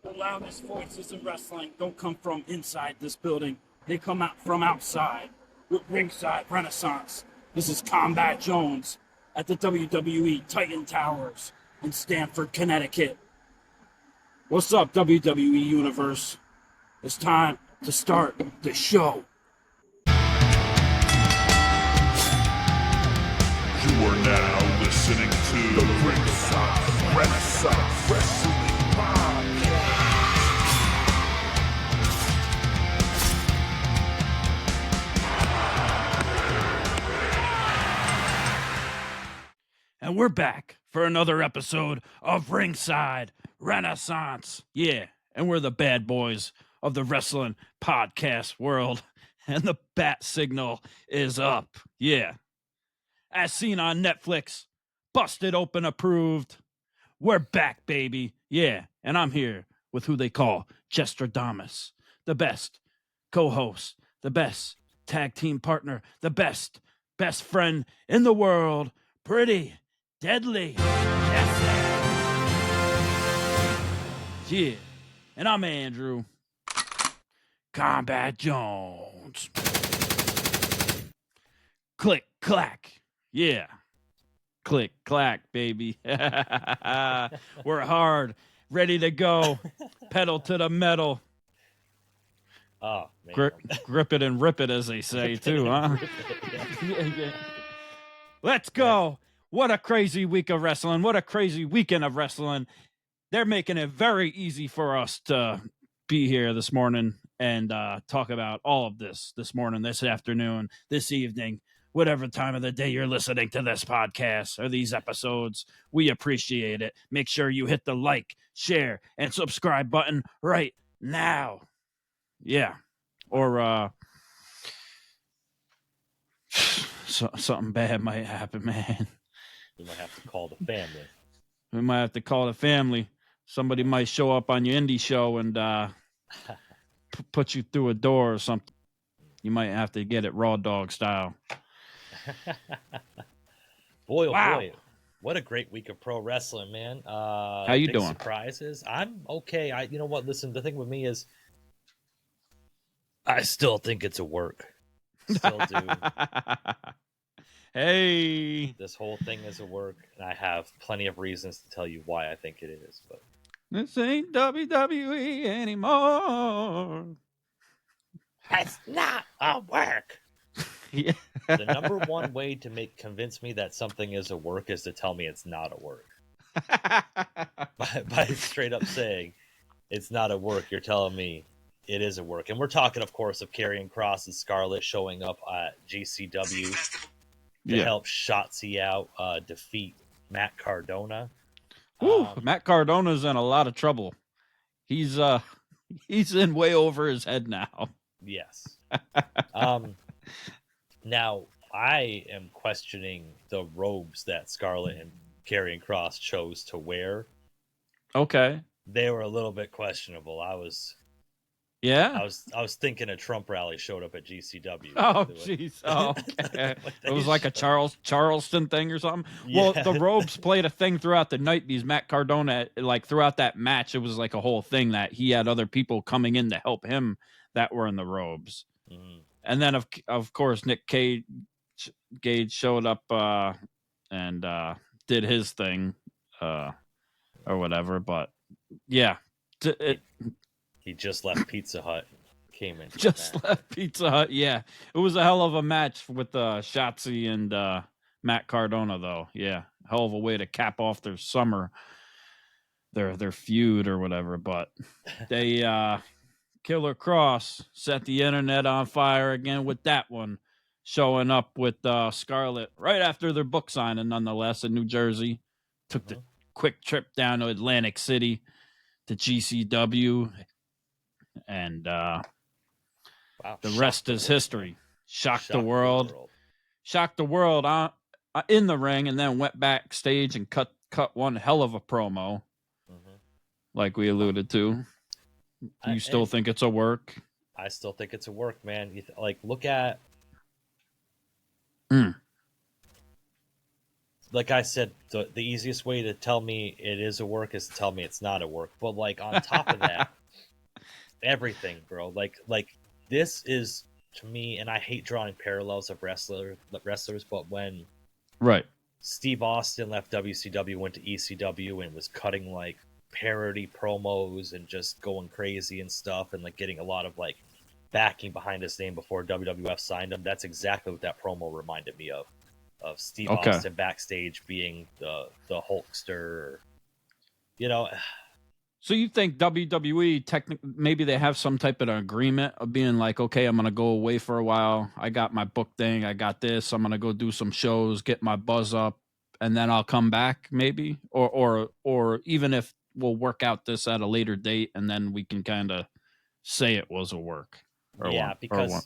The loudest voices in wrestling don't come from inside this building. They come out from outside with Ringside Renaissance. This is Combat Jones at the WWE Titan Towers in Stamford, Connecticut. What's up, WWE Universe? It's time to start the show. You are now listening to the Ringside Renaissance Wrestling Podcast. And we're back for another episode of Ringside Renaissance. Yeah, and we're the bad boys of the wrestling podcast world. And the bat signal is up. Yeah. As seen on Netflix, Busted Open approved. We're back, baby. Yeah, and I'm here with who they call Jestradamus, the best co-host, the best tag team partner, the best friend in the world, pretty deadly. Yeah, and I'm Andrew. Combat Jones. Click, clack. Yeah. Click, clack, baby. We're hard, ready to go. Pedal to the metal. Oh, man. Grip it and rip it, as they say, too, huh? Yeah. Let's go. What a crazy week of wrestling. What a crazy weekend of wrestling. They're making it very easy for us to be here this morning and talk about all of this morning, this afternoon, this evening, whatever time of the day you're listening to this podcast or these episodes. We appreciate it. Make sure you hit the like, share, and subscribe button right now. Yeah. Or something bad might happen, man. You might have to call the family. We might have to call the family. Somebody might show up on your indie show and put you through a door or something. You might have to get it raw dog style. Boy, oh wow. boy. What a great week of pro wrestling, man. How you doing? Surprises. I'm okay. You know what? Listen, the thing with me is I still think it's a work. Still do. Hey. This whole thing is a work, and I have plenty of reasons to tell you why I think it is. But this ain't WWE anymore. It's not a work. Yeah. The number one way to convince me that something is a work is to tell me it's not a work. by straight up saying it's not a work, you're telling me it is a work. And we're talking, of course, of Karrion Kross and Scarlett showing up at GCW to help Shotzi out defeat Matt Cardona. Ooh, Matt Cardona's in a lot of trouble. He's in way over his head now. Yes. Now, I am questioning the robes that Scarlett and Karrion Kross chose to wear. Okay. They were a little bit questionable. I was thinking a Trump rally showed up at GCW. Oh, jeez. Oh, okay. It was like a Charleston thing or something. Yeah. Well, the robes played a thing throughout the night because Matt Cardona, like throughout that match, it was like a whole thing that he had other people coming in to help him that were in the robes. Mm. And then, of course, Nick Gage showed up and did his thing or whatever. But, yeah. He just left Pizza Hut. Came in. Left Pizza Hut, yeah. It was a hell of a match with Shotzi and Matt Cardona, though. Yeah, hell of a way to cap off their summer, their feud or whatever. But they... Killer Kross set the internet on fire again with that one, showing up with Scarlett right after their book signing, nonetheless, in New Jersey. Took the quick trip down to Atlantic City to GCW, and the rest is history. Shocked the world. Shocked the world in the ring, and then went backstage and cut one hell of a promo, like we alluded to. You still think it's a work? I still think it's a work, man. Look at like I said, the easiest way to tell me it is a work is to tell me it's not a work. But like on top of that, everything, bro. Like this is to me, and I hate drawing parallels of wrestlers, but when Right. Steve Austin left WCW, went to ECW, and was cutting like parody promos and just going crazy and stuff, and like getting a lot of like backing behind his name before WWF signed him. That's exactly what that promo reminded me of Steve Austin backstage being the Hulkster, you know. So you think WWE maybe they have some type of agreement of being like, okay, I'm gonna go away for a while. I got my book thing. I got this. I'm gonna go do some shows, get my buzz up, and then I'll come back, maybe, or even if we'll work out this at a later date, and then we can kind of say it was a work. Because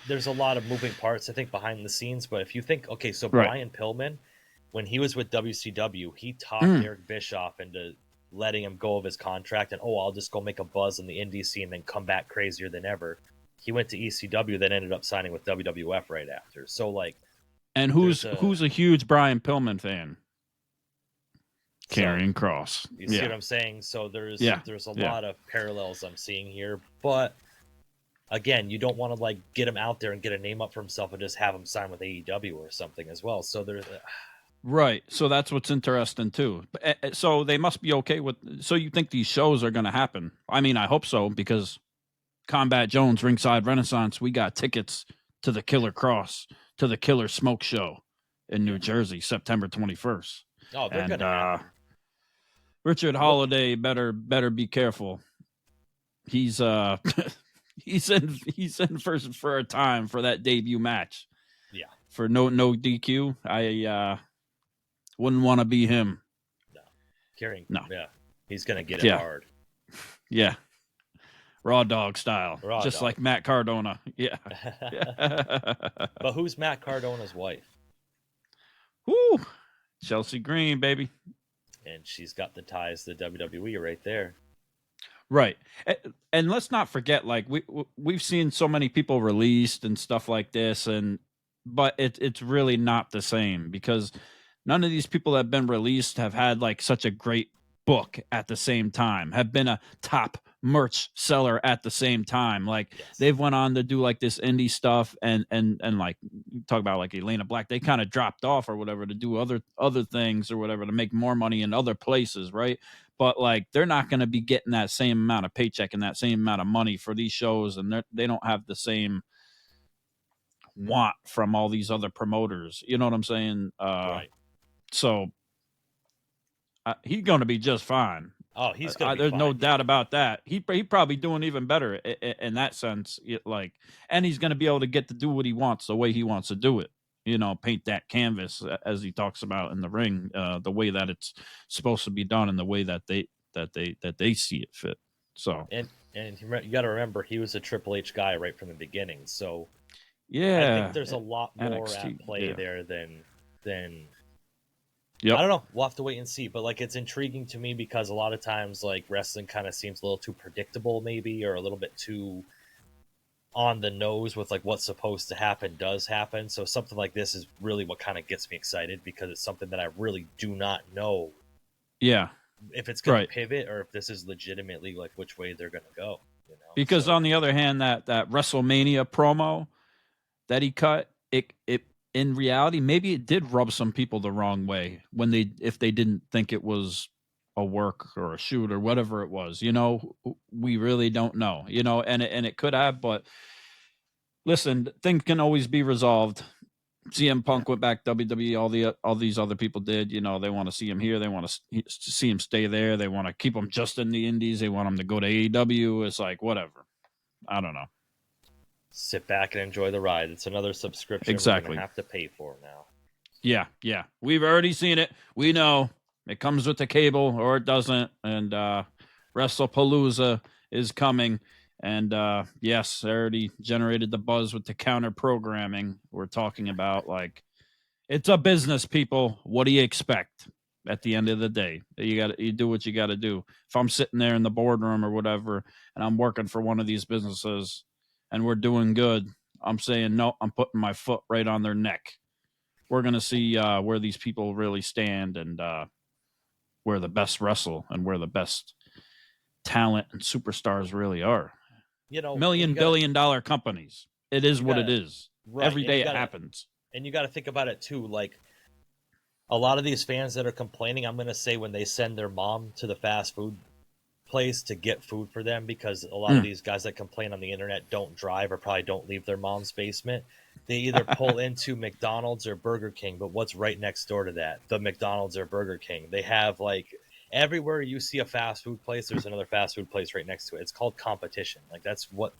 there's a lot of moving parts, I think, behind the scenes. But if you think, okay, so Brian Pillman, when he was with WCW, he talked Eric Bischoff into letting him go of his contract, and I'll just go make a buzz in the indie scene and then come back crazier than ever. He went to ECW, then ended up signing with WWF right after. So like, and who's a huge Brian Pillman fan? Karrion Kross. You see what I'm saying? So there's a lot of parallels I'm seeing here, but again, you don't want to like get him out there and get a name up for himself and just have him sign with AEW or something as well. So there's right. So that's what's interesting too. So they must be okay with. So you think these shows are going to happen? I mean, I hope so, because Combat Jones, Ringside Renaissance, we got tickets to the Killer Kross, to the Killer Smoke Show in New Jersey, September 21st. Oh, they're going to happen. Richard Holiday better be careful. He's he's in for a time for that debut match. Yeah. For no DQ. I wouldn't want to be him. No. Karrion. No. Yeah. He's gonna get it hard. Yeah. Raw dog style. Just like Matt Cardona. Yeah. But who's Matt Cardona's wife? Woo! Chelsea Green, baby. And she's got the ties to WWE right there. Right. And let's not forget, like, we've seen so many people released and stuff like this, but it's really not the same, because none of these people that have been released have had like such a great book at the same time, have been a top merch seller at the same time. Like, they've went on to do like this indie stuff and like talk about like Elena Black, they kind of dropped off or whatever to do other things or whatever to make more money in other places, right? But like, they're not going to be getting that same amount of paycheck and that same amount of money for these shows, and they don't have the same want from all these other promoters. You know what I'm saying? Right. So he's going to be just fine. Oh, he's going to be there's fine. no doubt about that. He probably doing even better in that sense. Like, and he's going to be able to get to do what he wants the way he wants to do it. You know, paint that canvas, as he talks about in the ring, the way that it's supposed to be done and the way that they see it fit. So and you got to remember, he was a Triple H guy right from the beginning. So yeah, I think there's a lot more NXT, at play there than. Yep. I don't know. We'll have to wait and see. But like, it's intriguing to me because a lot of times like wrestling kind of seems a little too predictable, maybe, or a little bit too on the nose with like what's supposed to happen does happen. So something like this is really what kind of gets me excited, because it's something that I really do not know. Yeah. If it's going to pivot or if this is legitimately like which way they're going to go. You know? Because on the other hand, that WrestleMania promo that he cut, it in reality, maybe it did rub some people the wrong way if they didn't think it was a work or a shoot or whatever it was. You know, we really don't know. You know, and it could have. But listen, things can always be resolved. CM Punk went back WWE. All these other people did. You know, they want to see him here. They want to see him stay there. They want to keep him just in the Indies. They want him to go to AEW. It's like, whatever. I don't know. Sit back and enjoy the ride. It's another subscription we're going to have to pay for now. Yeah. We've already seen it. We know it comes with the cable or it doesn't. And WrestlePalooza is coming. And yes, they already generated the buzz with the counter programming. We're talking about, like, it's a business, people. What do you expect at the end of the day? You do what you got to do. If I'm sitting there in the boardroom or whatever, and I'm working for one of these businesses and we're doing good, I'm saying, no, I'm putting my foot right on their neck. we're going to see where these people really stand and where the best wrestle and where the best talent and superstars really are. You know, $1 billion companies. It is what it is. Right. Every day it happens. And you got to think about it too. Like a lot of these fans that are complaining, I'm going to say when they send their mom to the fast food place to get food for them, because a lot of these guys that complain on the internet don't drive or probably don't leave their mom's basement. They either pull into McDonald's or Burger King, but what's right next door to that? The McDonald's or Burger King. They have like everywhere you see a fast food place, there's another fast food place right next to it. It's called competition. Like that's what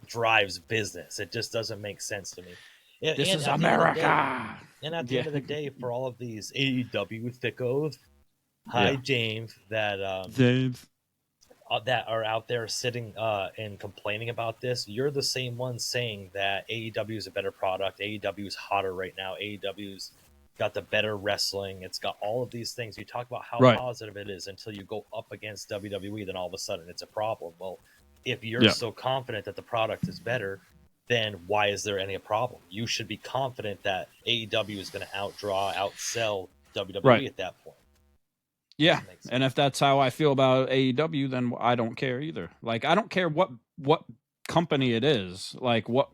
drives business. It just doesn't make sense to me. This is America. And at the end of the day, for all of these AEW thickos, James, that are out there sitting and complaining about this, you're the same one saying that AEW is a better product. AEW is hotter right now. AEW's got the better wrestling. It's got all of these things. You talk about how positive it is until you go up against WWE, then all of a sudden it's a problem. Well, if you're so confident that the product is better, then why is there any problem? You should be confident that AEW is going to outsell WWE at that point. Yeah, and if that's how I feel about AEW, then I don't care either. Like, I don't care what company it is, like what,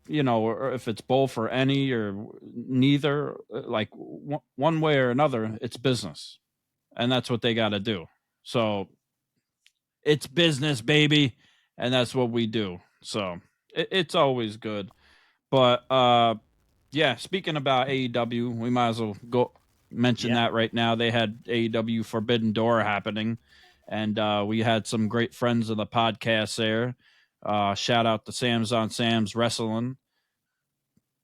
or if it's both or any or neither, like one way or another, it's business, and that's what they got to do. So it's business, baby, and that's what we do. So it's always good. But yeah, speaking about AEW, we might as well go mention that right now. They had AEW Forbidden Door happening, and we had some great friends of the podcast there. Shout out to Sam's on Sam's Wrestling.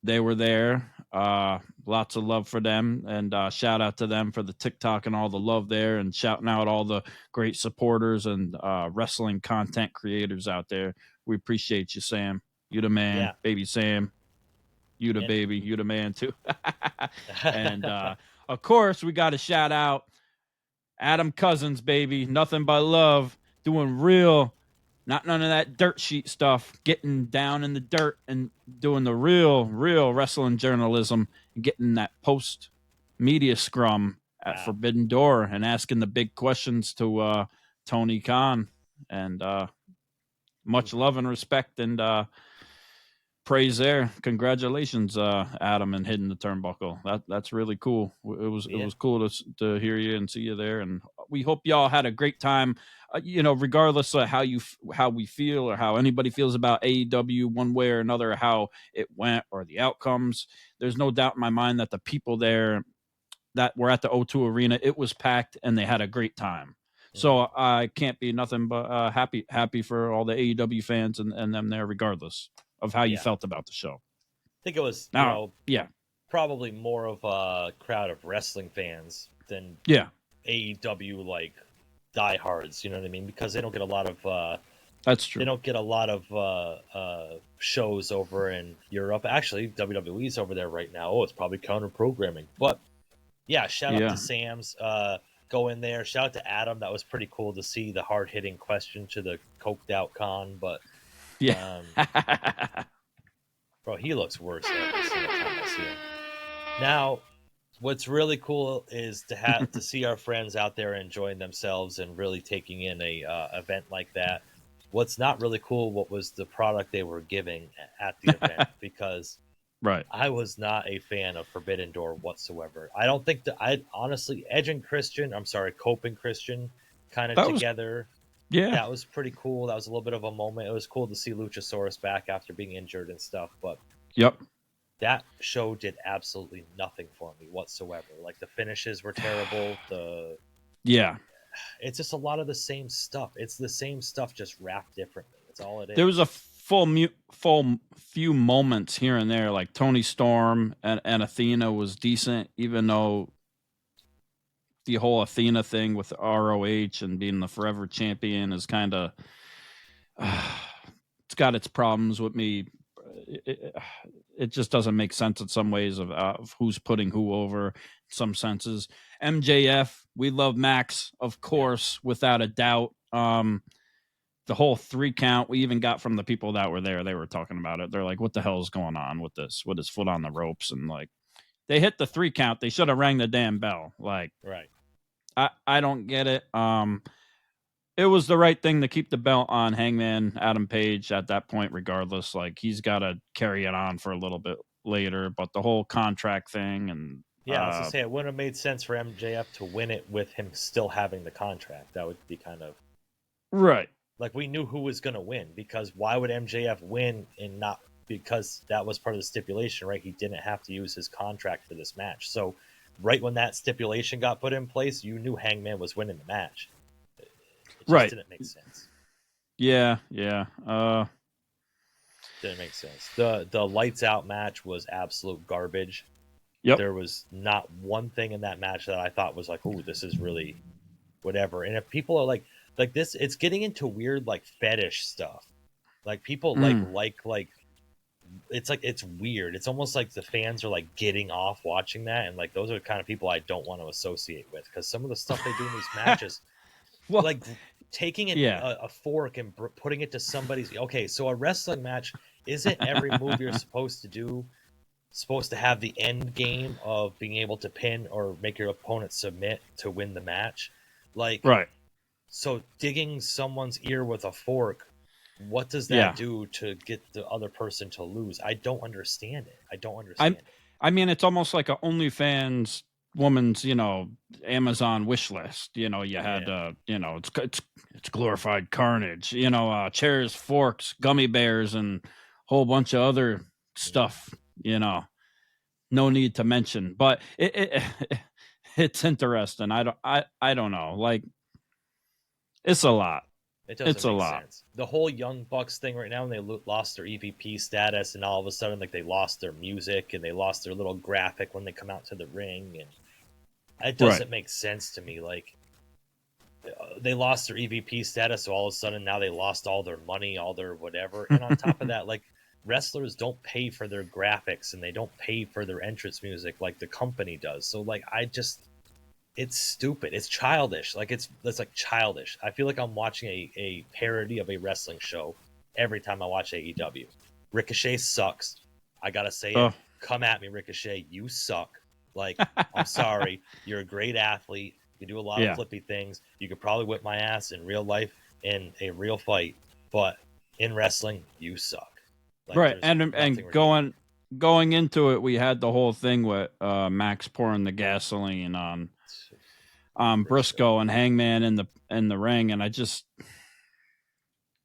They were there. Lots of love for them, and shout out to them for the TikTok and all the love there, and shouting out all the great supporters and wrestling content creators out there. We appreciate you, Sam. You the man, baby Sam. You the baby. You the man too. And of course, we got to shout out Adam Cousins, baby. Nothing but love. Doing real, not none of that dirt sheet stuff. Getting down in the dirt and doing the real wrestling journalism. And getting that post media scrum at Forbidden Door and asking the big questions to Tony Khan. And much love and respect and praise there. Congratulations, Adam, and hitting the turnbuckle. That's really cool. It was cool to hear you and see you there, and we hope y'all had a great time. Regardless of how we feel or how anybody feels about AEW one way or another, how it went or the outcomes, there's no doubt in my mind that the people there that were at the O2 Arena, it was packed and they had a great time. So I can't be nothing but happy for all the AEW fans and them there, regardless of how you felt about the show. I think it was probably more of a crowd of wrestling fans than AEW like diehards. You know what I mean? Because they don't get a lot of that's true. They don't get a lot of shows over in Europe. Actually, WWE's over there right now. Oh, it's probably counter programming. But yeah, shout out to Sam's. Go in there. Shout out to Adam. That was pretty cool to see the hard hitting question to the coked out Con. But bro, he looks worse every single time I see him. Now, what's really cool is to see our friends out there enjoying themselves and really taking in a event like that. What's not really cool, what was the product they were giving at the event, because I was not a fan of Forbidden Door whatsoever. I don't think honestly, Cope and Christian kind of together. That was pretty cool. That was a little bit of a moment. It was cool to see Luchasaurus back after being injured and stuff, but that show did absolutely nothing for me whatsoever. Like the finishes were terrible. It's just a lot of the same stuff. It's the same stuff, just wrapped differently. That's all it is. There was a full few moments here and there, like Tony Storm and Athena was decent, even though the whole Athena thing with ROH and being the forever champion is kind of it's got its problems with me. It just doesn't make sense in some ways of who's putting who over in some senses. MJF, we love Max, of course, without a doubt. The whole 3 count we even got from the people that were there, they were talking about it. They're like, what the hell is going on with this? With his foot on the ropes, and like they hit the 3 count. They should have rang the damn bell. Like, Right. I don't get it. It was the right thing to keep the belt on Hangman Adam Page at that point, regardless. Like, he's got to carry it on for a little bit later, but the whole contract thing and Yeah, I was gonna say it wouldn't have made sense for MJF to win it with him still having the contract. That would be kind of right. like we knew who was gonna win, because why would MJF win and not, because that was part of the stipulation, right? He didn't have to use his contract for this match. So right when that stipulation got put in place, you knew Hangman was winning the match. It just Right. didn't make sense. Yeah. Didn't make sense. The lights out match was absolute garbage. Yep. There was not one thing in that match that I thought was like, "Ooh, this is really whatever." And if people are like this, it's getting into weird like fetish stuff. Like people like it's weird. It's almost like the fans are like getting off watching that, and like those are the kind of people I don't want to associate with, because some of the stuff they do in these matches, Well, like taking it a fork and putting it to somebody's. Okay, so a wrestling match isn't every move you're supposed to have the end game of being able to pin or make your opponent submit to win the match. Like, right. So digging someone's ear with a fork, what does that do to get the other person to lose? I don't understand it. I mean, it's almost like a OnlyFans woman's, Amazon wish list. You had, it's glorified carnage. Chairs, forks, gummy bears, and a whole bunch of other stuff. No need to mention, but it's interesting. I don't know. Like, it's a lot. It doesn't make sense. The whole Young Bucks thing right now, when they lost their EVP status, and all of a sudden, like, they lost their music and they lost their little graphic when they come out to the ring, and it doesn't make sense to me. Like, they lost their EVP status, so all of a sudden now they lost all their money, all their whatever. And on top of that, like, wrestlers don't pay for their graphics and they don't pay for their entrance music like the company does. So, like, it's stupid. It's childish. Like, it's like childish. I feel like I'm watching a parody of a wrestling show every time I watch AEW. Ricochet sucks. I gotta say it. Come at me, Ricochet. You suck. Like, I'm sorry. You're a great athlete. You can do a lot of flippy things. You could probably whip my ass in real life in a real fight, but in wrestling, you suck. Like, right. And going into it, we had the whole thing with Max pouring the gasoline on Briscoe and Hangman in the ring, and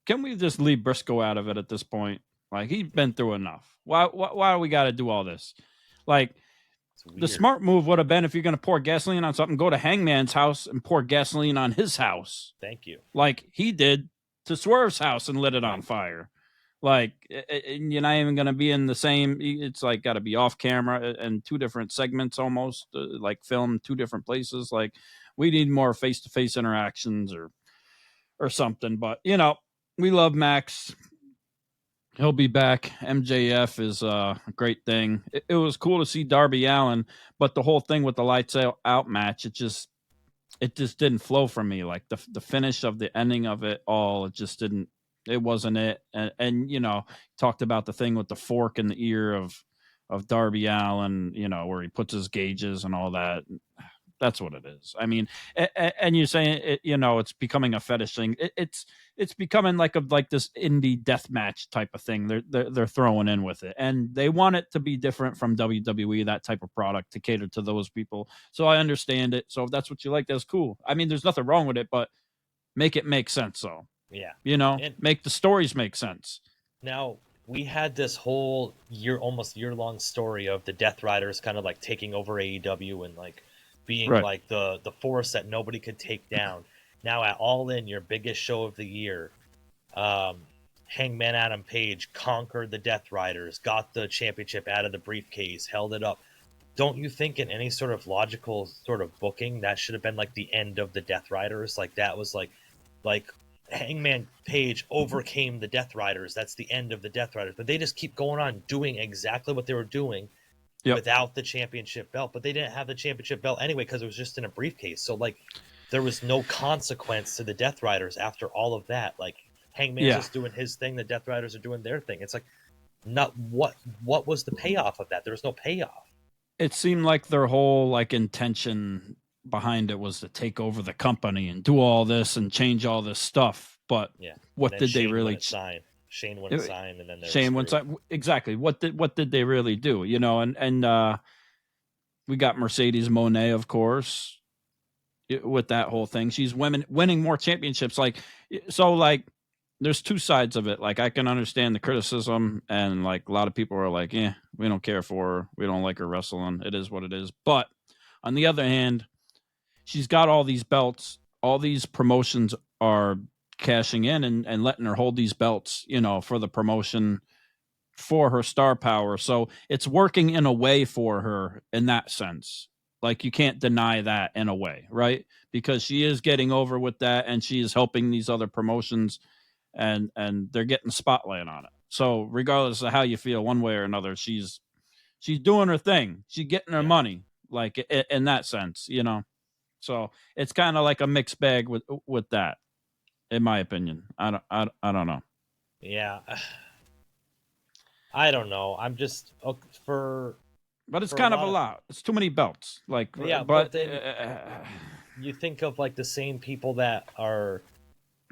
can we just leave Briscoe out of it at this point? Like, he's been through enough. Why do we got to do all this? Like, the smart move would have been, if you're going to pour gasoline on something, go to Hangman's house and pour gasoline on his house. Thank you. Like he did to Swerve's house and lit it on fire. Like, you're not even going to be in the same. It's like got to be off camera and 2 different segments almost, like film 2 different places. Like, we need more face-to-face interactions or something. But, we love Max. He'll be back. MJF is a great thing. It was cool to see Darby Allin, but the whole thing with the lights out match, it just didn't flow for me. Like, the finish of the ending of it all, it just didn't. It wasn't it. And talked about the thing with the fork in the ear of Darby Allin, where he puts his gauges and all that. That's what it is. I mean, and you're saying it, it's becoming a fetish thing. It's becoming like this indie death match type of thing. They're throwing in with it, and they want it to be different from WWE, that type of product, to cater to those people. So I understand it. So if that's what you like, that's cool. I mean, there's nothing wrong with it, but make it make sense. So yeah, make the stories make sense. Now, we had this whole almost year-long story of the Death Riders kind of like taking over AEW and like being like the force that nobody could take down. Now at All In, your biggest show of the year, Hangman Adam Page conquered the Death Riders, got the championship out of the briefcase, held it up. Don't you think in any sort of logical sort of booking that should have been like the end of the Death Riders? Like, that was like Hangman Page overcame the Death Riders. That's the end of the Death Riders. But they just keep going on doing exactly what they were doing without the championship belt. But they didn't have the championship belt anyway because it was just in a briefcase. So, like, there was no consequence to the Death Riders after all of that. Like, Hangman's just doing his thing. The Death Riders are doing their thing. It's like, not what was the payoff of that? There was no payoff. It seemed like their whole like intention behind it was to take over the company and do all this and change all this stuff. But Yeah. And what then did they Shane really? wouldn't sign. Shane wouldn't sign, and then they were Shane went screwed. exactly. What did they really do? You know, and we got Mercedes Monet, of course, with that whole thing. She's winning more championships. Like so, like there's two sides of it. Like I can understand the criticism, and like a lot of people are like, "Yeah, we don't care for her. We don't like her wrestling. It is what it is." But on the other hand, she's got all these belts. All these promotions are cashing in and letting her hold these belts, you know, for the promotion, for her star power. So it's working in a way for her in that sense. Like you can't deny that in a way, right? Because she is getting over with that and she is helping these other promotions and they're getting spotlight on it. So regardless of how you feel one way or another, she's doing her thing. She's getting her money, like in that sense, you know. So it's kind of like a mixed bag with that, in my opinion. I don't know. Yeah. I don't know. I'm just But it's for a kind of a lot of lot. It's too many belts. Like, yeah, but but then you think of like the same people that are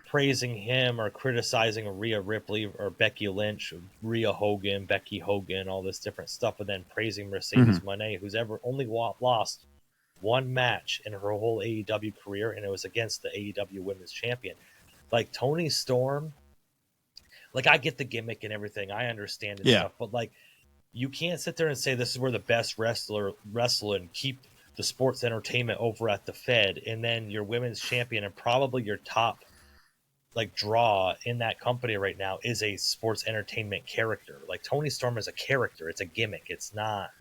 praising him or criticizing Rhea Ripley or Becky Lynch, Rhea Hogan, Becky Hogan, all this different stuff, and then praising Mercedes Moné, who's ever only lost one match in her whole AEW career, and it was against the AEW Women's Champion. Like Toni Storm, like I get the gimmick and everything, I understand and stuff, but like you can't sit there and say this is where the best wrestle and keep the sports entertainment over at the Fed, and then your women's champion and probably your top like draw in that company right now is a sports entertainment character. Like Toni Storm is a character, it's a gimmick. It's not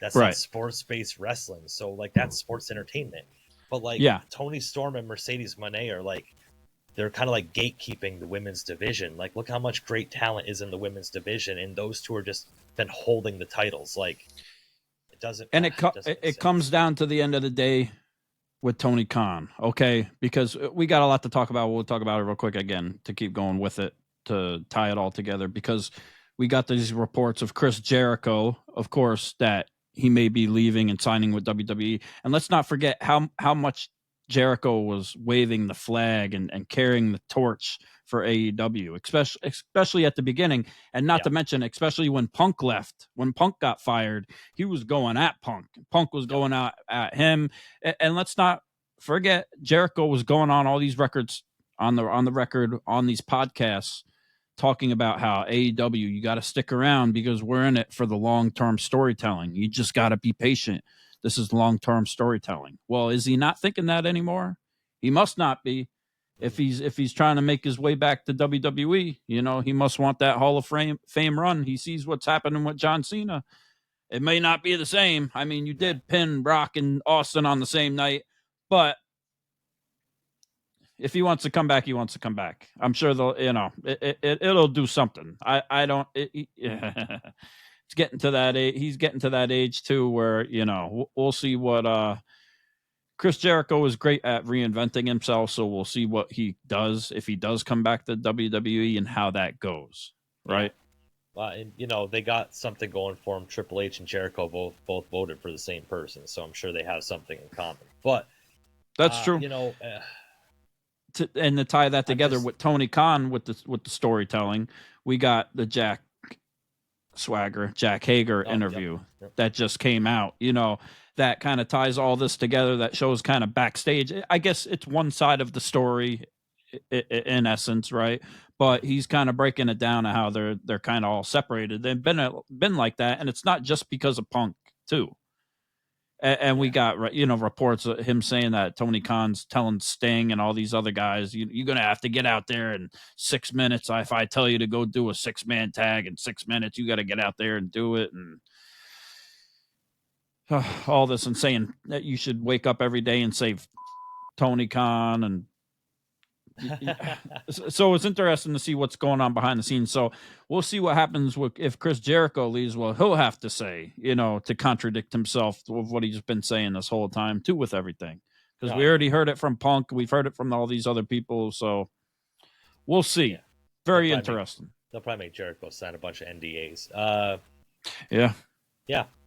that's not sports based wrestling. So like that's sports entertainment. But like Toni Storm and Mercedes Moné are like they're kind of like gatekeeping the women's division. Like look how much great talent is in the women's division, and those two are just been holding the titles. Like it doesn't. And it comes down to the end of the day with Tony Khan, okay? Because we got a lot to talk about. We'll talk about it real quick again to keep going with it, to tie it all together, because we got these reports of Chris Jericho, of course, that he may be leaving and signing with WWE. And let's not forget how much Jericho was waving the flag and carrying the torch for AEW, especially at the beginning, and not to mention, especially when Punk left, when Punk got fired, he was going at Punk. Punk was going out at him, and let's not forget Jericho was going on all these records on the record on these podcasts talking about how AEW, you got to stick around because we're in it for the long-term storytelling. You just got to be patient. This is long-term storytelling. Well, is he not thinking that anymore? He must not be. If he's trying to make his way back to WWE, you know, he must want that Hall of Fame run. He sees what's happening with John Cena. It may not be the same. I mean, you did pin Brock and Austin on the same night, but if he wants to come back, he wants to come back. I'm sure they'll, you know, it'll do something. I don't. It's getting to that age. He's getting to that age too, where you know we'll see what. Chris Jericho is great at reinventing himself, so we'll see what he does if he does come back to WWE and how that goes. Right. And, you know, they got something going for him. Triple H and Jericho both voted for the same person, so I'm sure they have something in common. But that's true. You know, to tie that together with Tony Khan with the storytelling, we got the Jack Hager interview that just came out. You know, that kind of ties all this together. That shows kind of backstage. I guess it's one side of the story in essence, right? But he's kind of breaking it down to how they're kind of all separated. They've been like that, and it's not just because of Punk too. And we got, you know, reports of him saying that Tony Khan's telling Sting and all these other guys, you're going to have to get out there in 6 minutes. If I tell you to go do a 6-man tag in 6 minutes, you got to get out there and do it. And all this, and saying that you should wake up every day and save Tony Khan. And so it's interesting to see what's going on behind the scenes. So we'll see what happens if Chris Jericho leaves. Well, he'll have to say, you know, to contradict himself with what he's been saying this whole time too, with everything, because we already heard it from Punk. We've heard it from all these other people. So we'll see. Yeah. Very interesting. They'll probably make Jericho sign a bunch of NDAs. Yeah.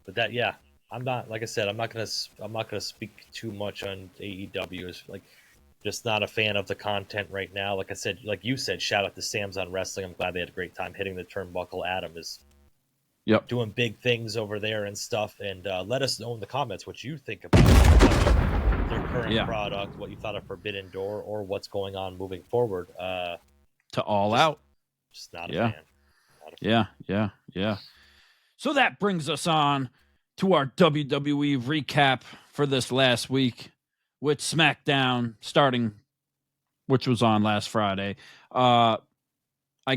But I'm not, like I said, I'm not gonna speak too much on AEW. It's like just not a fan of the content right now. Like I said, like you said, shout out to Sam's on Wrestling. I'm glad they had a great time hitting the turnbuckle. Adam is doing big things over there and stuff. And let us know in the comments what you think about their current product, what you thought of Forbidden Door, or what's going on moving forward. To All Out. Just not a fan. Not a fan. Yeah. So that brings us on to our WWE recap for this last week with SmackDown starting, which was on last Friday. I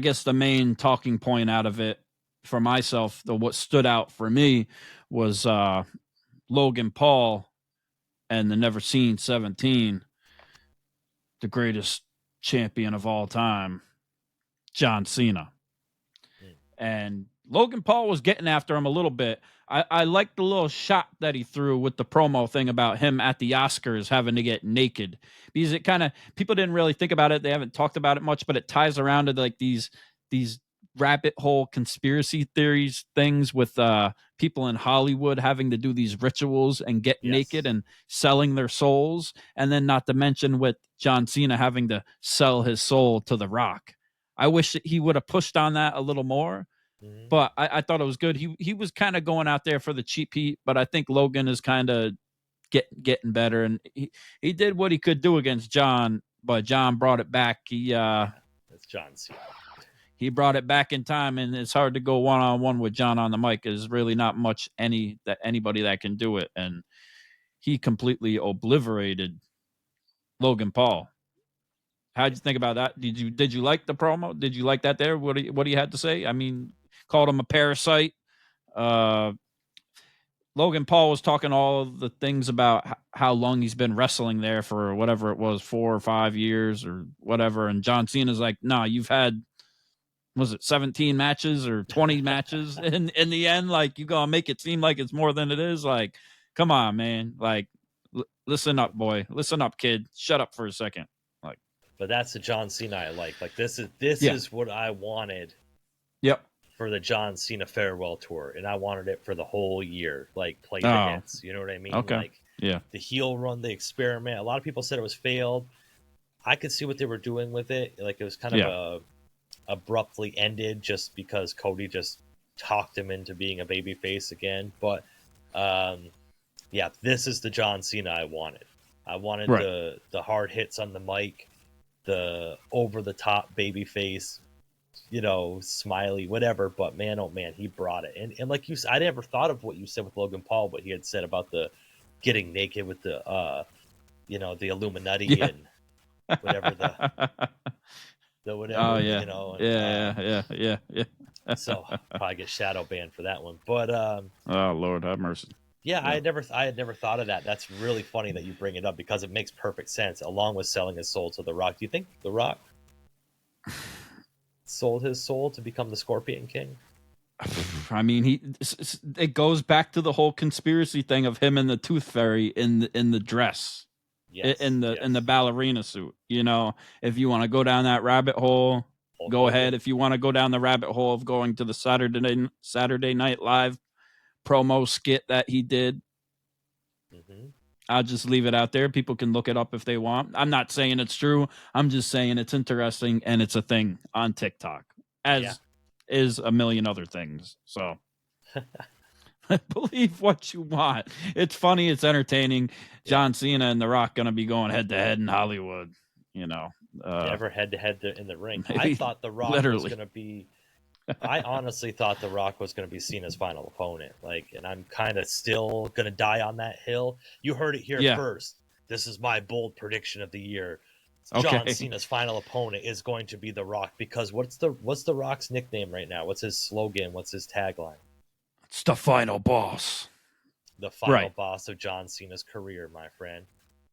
guess the main talking point out of it for myself, what stood out for me was Logan Paul and the Never Seen 17, the greatest champion of all time, John Cena. And Logan Paul was getting after him a little bit. I liked the little shot that he threw with the promo thing about him at the Oscars having to get naked, because it kind of, people didn't really think about it. They haven't talked about it much, but it ties around to like these rabbit hole conspiracy theories things with people in Hollywood having to do these rituals and get naked and selling their souls. And then not to mention with John Cena having to sell his soul to The Rock. I wish that he would have pushed on that a little more, but I thought it was good. He was kind of going out there for the cheap heat, but I think Logan is kind of getting better, and he did what he could do against John, but John brought it back. That's John Cena. He brought it back in time, and it's hard to go one-on-one with John on the mic. There's really not much anybody that can do it, and he completely obliterated Logan Paul. How'd you think about that? Did you like the promo? Did you like that there? What do you had to say? I mean, called him a parasite. Logan Paul was talking all the things about how long he's been wrestling there for whatever it was, 4 or 5 years or whatever. And John Cena's like, nah, you've had, was it 17 matches or 20 matches in the end? Like, you gonna make it seem like it's more than it is? Like, come on, man. Like, listen up, boy. Listen up, kid. Shut up for a second. Like, but that's the John Cena I like. Like, this is what I wanted. Yep. For the John Cena farewell tour, and I wanted it for the whole year. Like, play the hits. You know what I mean? Okay. Like, yeah. The heel run, the experiment. A lot of people said it was failed. I could see what they were doing with it. Like, it was kind of abruptly ended just because Cody just talked him into being a babyface again. But this is the John Cena I wanted. I wanted the hard hits on the mic, the over the top babyface, smiley, whatever. But man, oh man, he brought it. And like you said, I never thought of what you said with Logan Paul, what he had said about the getting naked with the the Illuminati and whatever the whatever. Oh yeah. Yeah. So probably get shadow banned for that one. But oh Lord have mercy. Yeah, I had never thought of that. That's really funny that you bring it up because it makes perfect sense. Along with selling his soul to The Rock, do you think The Rock sold his soul to become the Scorpion King? I mean, it goes back to the whole conspiracy thing of him and the Tooth Fairy in the dress, in the ballerina suit. If you want to go down that rabbit hole, go ahead. If you want to go down the rabbit hole of going to the Saturday Night Live promo skit that he did, I'll just leave it out there. People can look it up if they want. I'm not saying it's true. I'm just saying it's interesting and it's a thing on TikTok, as is a million other things. So believe what you want. It's funny. It's entertaining. John Cena and The Rock going to be going head to head in Hollywood. Never head to head in the ring. I thought The Rock was going to be. I honestly thought The Rock was going to be Cena's final opponent. And I'm kind of still going to die on that hill. You heard it here first. This is my bold prediction of the year. John Cena's final opponent is going to be The Rock, because what's The Rock's nickname right now? What's his slogan? What's his tagline? It's the final boss. The final boss of John Cena's career, my friend.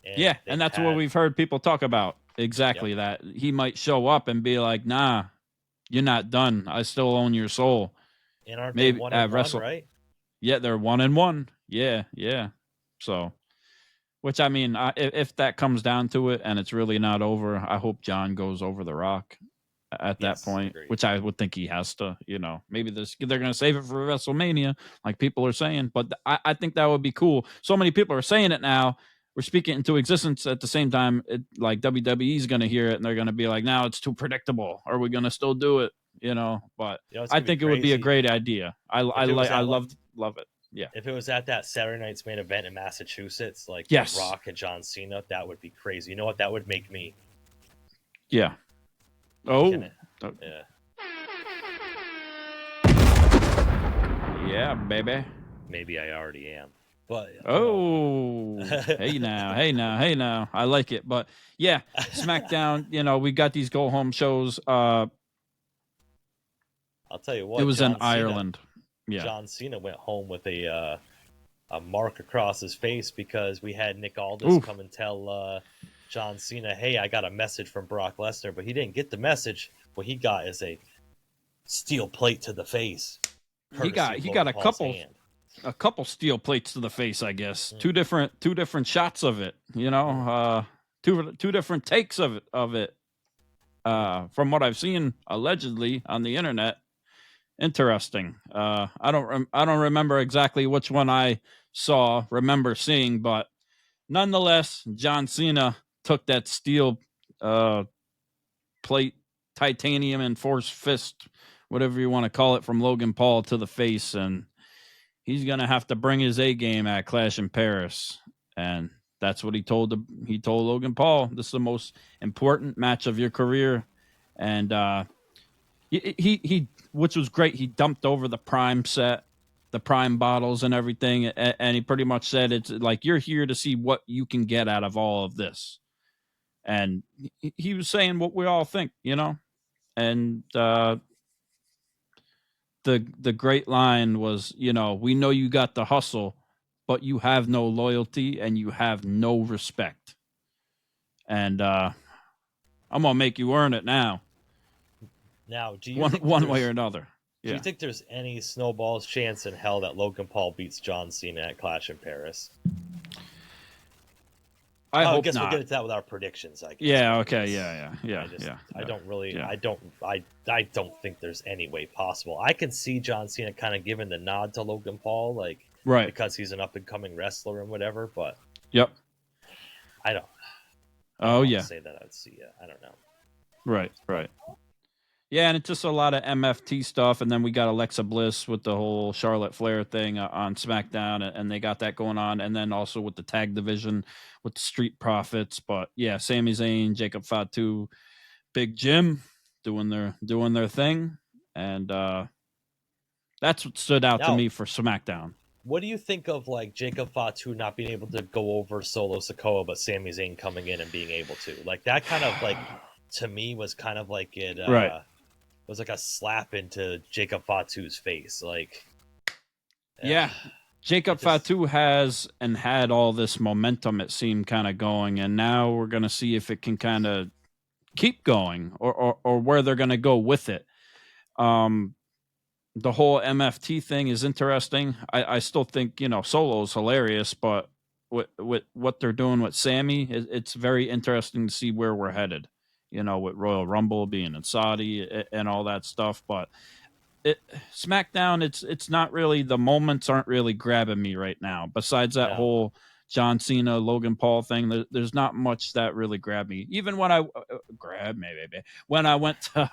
And that's what we've heard people talk about. Exactly that. He might show up and be like, nah, you're not done. I still own your soul. And aren't they 1-1, right? Yeah, they're 1-1. Yeah. So, which, I mean, if that comes down to it and it's really not over, I hope John goes over The Rock. at that point, agreed. which I would think he has to, maybe they're going to save it for WrestleMania, like people are saying. But I think that would be cool. So many people are saying it now. We're speaking into existence at the same time. Like WWE is going to hear it and they're going to be like, now it's too predictable. Are we going to still do it? But I think it would be a great idea. I love it. Yeah. If it was at that Saturday night's main event in Massachusetts, like yes. The Rock and John Cena, that would be crazy. You know what? That would make me. Yeah. Oh. Yeah. Yeah, baby. Maybe I already am. But hey now. I like it. But yeah, SmackDown, we got these go home shows. I'll tell you what. It was in Ireland. Yeah. John Cena went home with a mark across his face because we had Nick Aldis come and tell John Cena, hey, I got a message from Brock Lesnar, but he didn't get the message. What he got is a steel plate to the face. He got a couple steel plates to the face, I guess. Two different shots of it, two different takes of it. From what I've seen allegedly on the internet. Interesting. I don't remember exactly which one I remember seeing, but nonetheless, John Cena took that steel plate, titanium and force fist, whatever you want to call it, from Logan Paul to the face, and he's gonna have to bring his A game at Clash in Paris, and that's what he told Logan Paul. This is the most important match of your career, and he which was great. He dumped over the Prime set, the Prime bottles and everything, and he pretty much said it's like, you're here to see what you can get out of all of this. And he was saying what we all think, and the great line was, we know you got the hustle, but you have no loyalty and you have no respect. And I'm gonna make you earn it now. Now, do you one way or another? Do you think there's any snowball's chance in hell that Logan Paul beats John Cena at Clash in Paris? I guess not. We'll get into that with our predictions. I guess. Yeah. Okay. Yeah. I don't really. Yeah. I don't think there's any way possible. I can see John Cena kind of giving the nod to Logan Paul, like because he's an up and coming wrestler and whatever. But yep. I don't. Say that I'd see it. I don't know. Right. Yeah, and it's just a lot of MFT stuff, and then we got Alexa Bliss with the whole Charlotte Flair thing on SmackDown, and they got that going on, and then also with the tag division with the Street Profits. But yeah, Sami Zayn, Jacob Fatu, Big Jim doing their thing, and that's what stood out to me for SmackDown. What do you think of like Jacob Fatu not being able to go over Solo Sikoa, but Sami Zayn coming in and being able to? Like that kind of like to me was kind of like it. It was like a slap into Jacob Fatu's face. Like, yeah, Jacob Fatu has and had all this momentum, it seemed, kind of going, and now we're going to see if it can kind of keep going or where they're going to go with it. The whole MFT thing is interesting. I still think, Solo's hilarious, but with what they're doing with Sammy, it's very interesting to see where we're headed. With Royal Rumble being in Saudi and all that stuff. But SmackDown, it's not really, the moments aren't really grabbing me right now. Besides that whole John Cena, Logan Paul thing, there's not much that really grabbed me. Even when I when I went to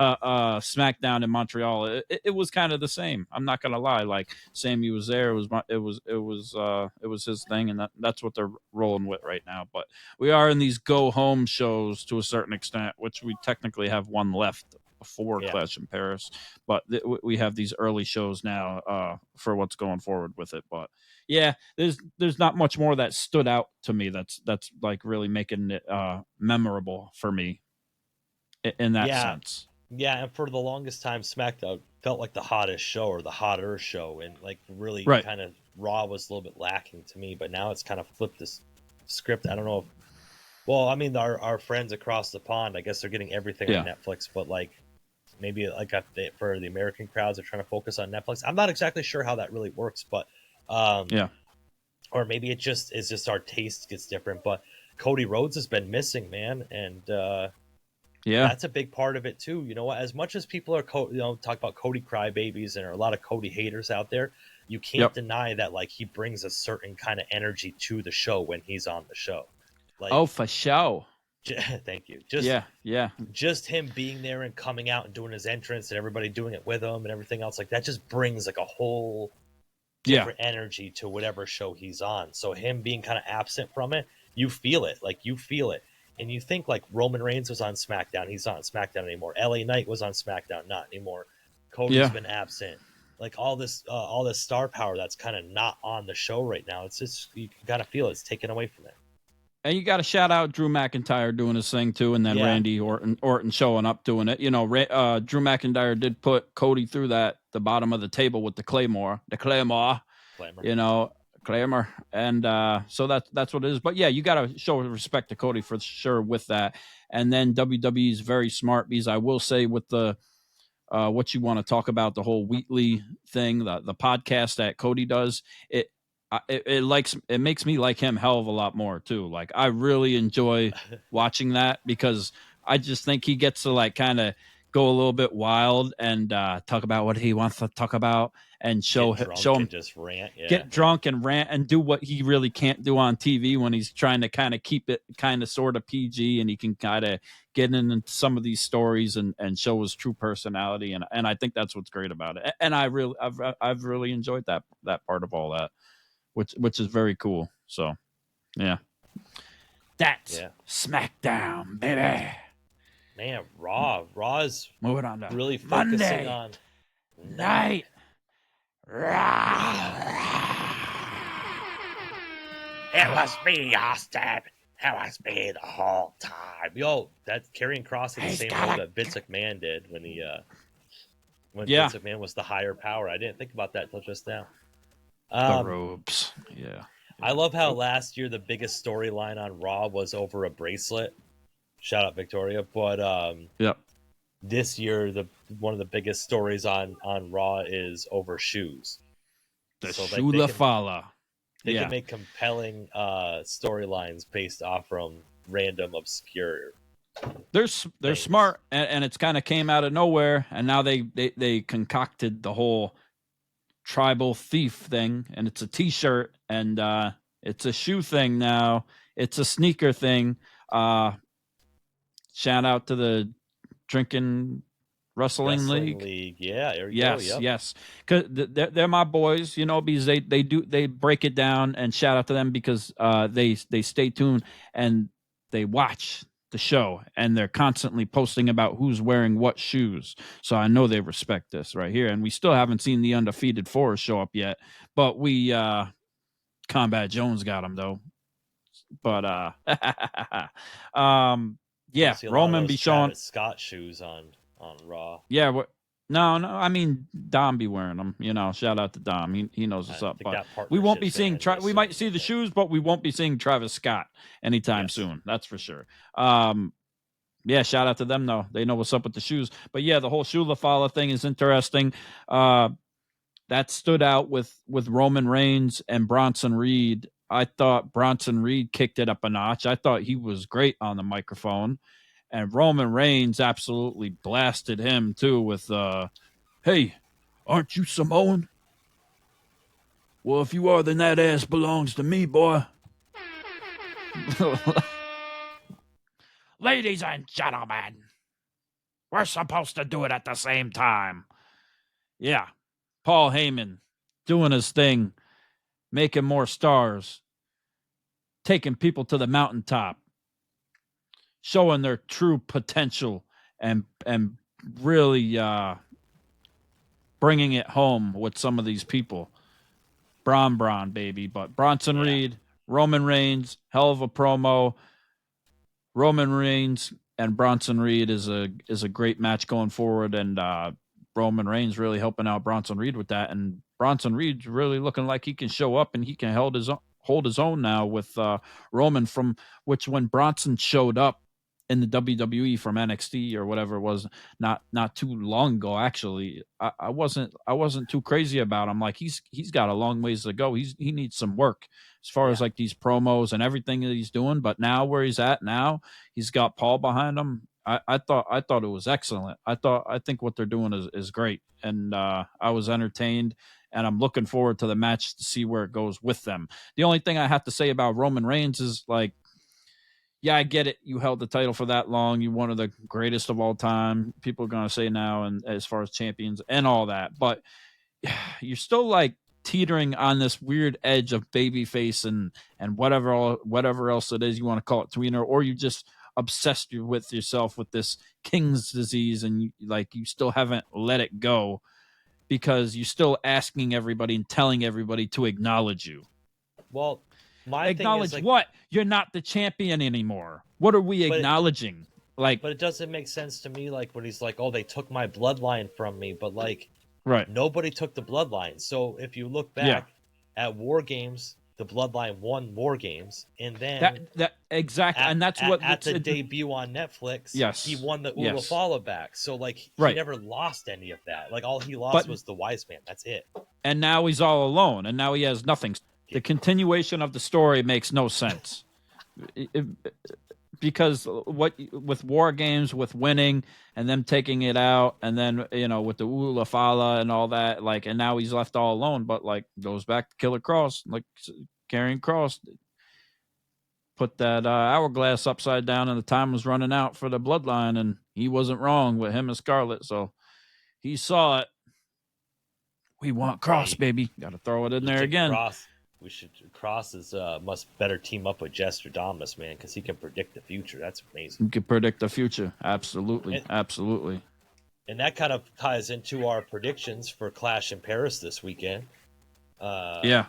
SmackDown in Montreal, it was kind of the same. I'm not gonna lie. Like Sammy was there. It was his thing, and that's what they're rolling with right now. But we are in these go home shows to a certain extent, which we technically have one left before Clash in Paris, but we have these early shows now for what's going forward with it. But yeah, there's not much more that stood out to me that's like really making it memorable for me in that sense. Yeah, and for the longest time, SmackDown felt like the hottest show or the hotter show, and like really kind of Raw was a little bit lacking to me. But now it's kind of flipped this script. I don't know if, well, I mean, our friends across the pond, I guess they're getting everything on Netflix, but like maybe like for the American crowds, they're trying to focus on Netflix. I'm not exactly sure how that really works, but or maybe it just is just our taste gets different. But Cody Rhodes has been missing, man, and Yeah. That's a big part of it too. You know what? As much as people are, talk about Cody crybabies and there are a lot of Cody haters out there, you can't deny that like he brings a certain kind of energy to the show when he's on the show. Like, Oh, for sure. thank you. Just him being there and coming out and doing his entrance and everybody doing it with him and everything else like that just brings like a whole different energy to whatever show he's on. So him being kind of absent from it, you feel it. Like you feel it. And you think like Roman Reigns was on SmackDown. He's not on SmackDown anymore. LA Knight was on SmackDown. Not anymore. Cody's been absent. Like all this star power that's kind of not on the show right now. It's just, you kind of feel it's taken away from it. And you got to shout out Drew McIntyre doing his thing too, and then Randy Orton showing up doing it. You know, Drew McIntyre did put Cody through the bottom of the table with the Claymore. You know, Claymore, and so that's what it is. But yeah, you got to show respect to Cody for sure with that. And then WWE is very smart because I will say with the what you want to talk about, the whole Wheatley thing, the podcast that Cody does, it makes me like him hell of a lot more too. Like I really enjoy watching that because I just think he gets to like kind of go a little bit wild and talk about what he wants to talk about and show him just rant, get drunk and rant and do what he really can't do on TV when he's trying to kind of keep it kind of sort of PG, and he can kind of get into some of these stories and show his true personality, and I think that's what's great about it. And I've really enjoyed that part of all that, which is very cool. So yeah, that's SmackDown, baby. Man, Raw's moving on to really Monday focusing on Night Raw. It was me, Austin. It was me the whole time. Yo, that Karrion Kross did the same role that Vince McMahon did when Vince McMahon was the higher power. I didn't think about that until just now. The robes. Yeah. I love how last year the biggest storyline on Raw was over a bracelet. Shout out Victoria. But this year one of the biggest stories on Raw is over shoes. The Shulafala. They can make compelling storylines based off from random obscure. They're smart, and it's kind of came out of nowhere, and now they concocted the whole tribal thief thing, and it's a T-shirt, and it's a shoe thing now. It's a sneaker thing. Shout out to the Drinking Wrestling League. Yeah, there you yes, go. Yep. Yes, because they're my boys, you know, because they break it down, and shout out to them because they stay tuned and they watch the show, and they're constantly posting about who's wearing what shoes. So I know they respect this right here, and we still haven't seen the Undefeated Four show up yet, but we Combat Jones got them though. But yeah, Roman be showing Travis Scott shoes on Raw. Yeah, no, I mean Dom be wearing them. You know, shout out to Dom. He knows what's up. But we won't be seeing. We might see the shoes, but we won't be seeing Travis Scott anytime soon. That's for sure. Yeah, shout out to them though. They know what's up with the shoes. But yeah, the whole Shulafala thing is interesting. That stood out with Roman Reigns and Bronson Reed. I thought Bronson Reed kicked it up a notch. I thought he was great on the microphone. And Roman Reigns absolutely blasted him, too, with, hey, aren't you Samoan? Well, if you are, then that ass belongs to me, boy. Ladies and gentlemen, we're supposed to do it at the same time. Yeah, Paul Heyman doing his thing, making more stars, taking people to the mountaintop, showing their true potential and really bringing it home with some of these people. Braun, baby. But Bronson Reed, Roman Reigns, hell of a promo. Roman Reigns and Bronson Reed is a great match going forward, and Roman Reigns really helping out Bronson Reed with that, and Bronson Reed's really looking like he can show up and he can hold his own now with Roman, from which when Bronson showed up in the WWE from NXT or whatever it was, not too long ago, actually, I wasn't too crazy about him. Like he's got a long ways to go. He needs some work as far as like these promos and everything that he's doing. But now where he's at now, he's got Paul behind him. I thought it was excellent. I think what they're doing is great, and I was entertained, and I'm looking forward to the match to see where it goes with them. The only thing I have to say about Roman Reigns is like, yeah, I get it. You held the title for that long. You're one of the greatest of all time. People are going to say now, and as far as champions and all that, but you're still like teetering on this weird edge of babyface and whatever else it is you want to call it, tweener, or you just obsessed with yourself with this king's disease, and you still haven't let it go because you're still asking everybody and telling everybody to acknowledge you. Well, my acknowledge thing is, like, what? You're not the champion anymore. What are we acknowledging? But it doesn't make sense to me, like, when he's like, oh, they took my bloodline from me, but like, right, nobody took the bloodline. So if you look back at War Games, the bloodline won War Games, and then that exactly, and that's what at the debut on Netflix. Yes, he won the Ulafala back. So like, he never lost any of that. Like, all he lost was the Wise Man. That's it. And now he's all alone, and now he has nothing. The continuation of the story makes no sense. Because with War Games, with winning and them taking it out, and then with the Ulafala and all that, like, and now he's left all alone. But like, goes back to Killer Kross, like Karrion Kross put that hourglass upside down, and the time was running out for the bloodline, and he wasn't wrong with him and Scarlett, so he saw it. We want Kross, baby. Got to throw it in there again. Kross is must better team up with Jester Dominus, man, because he can predict the future. That's amazing. He can predict the future. Absolutely. Absolutely. And that kind of ties into our predictions for Clash in Paris this weekend. So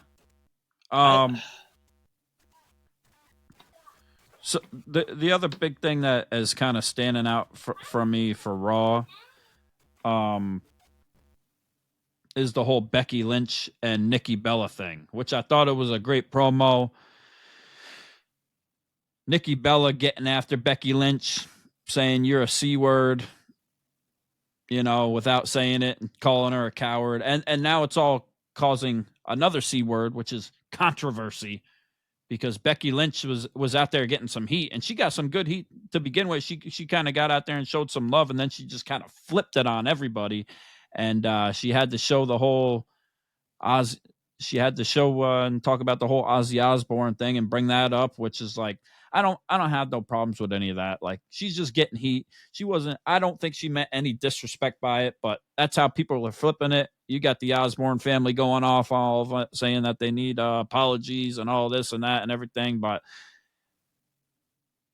the other big thing that is kind of standing out for me for Raw is the whole Becky Lynch and Nikki Bella thing, which I thought it was a great promo. Nikki Bella getting after Becky Lynch, saying you're a C word, without saying it, and calling her a coward. And now it's all causing another C word, which is controversy, because Becky Lynch was out there getting some heat, and she got some good heat to begin with. She kind of got out there and showed some love, and then she just kind of flipped it on everybody. And she had to show the whole she had to show and talk about the whole Ozzy Osbourne thing and bring that up, which is like, I don't have no problems with any of that. Like, she's just getting heat. I don't think she meant any disrespect by it, but that's how people are flipping it. You got the Osbourne family going off all of it, saying that they need apologies and all this and that and everything. But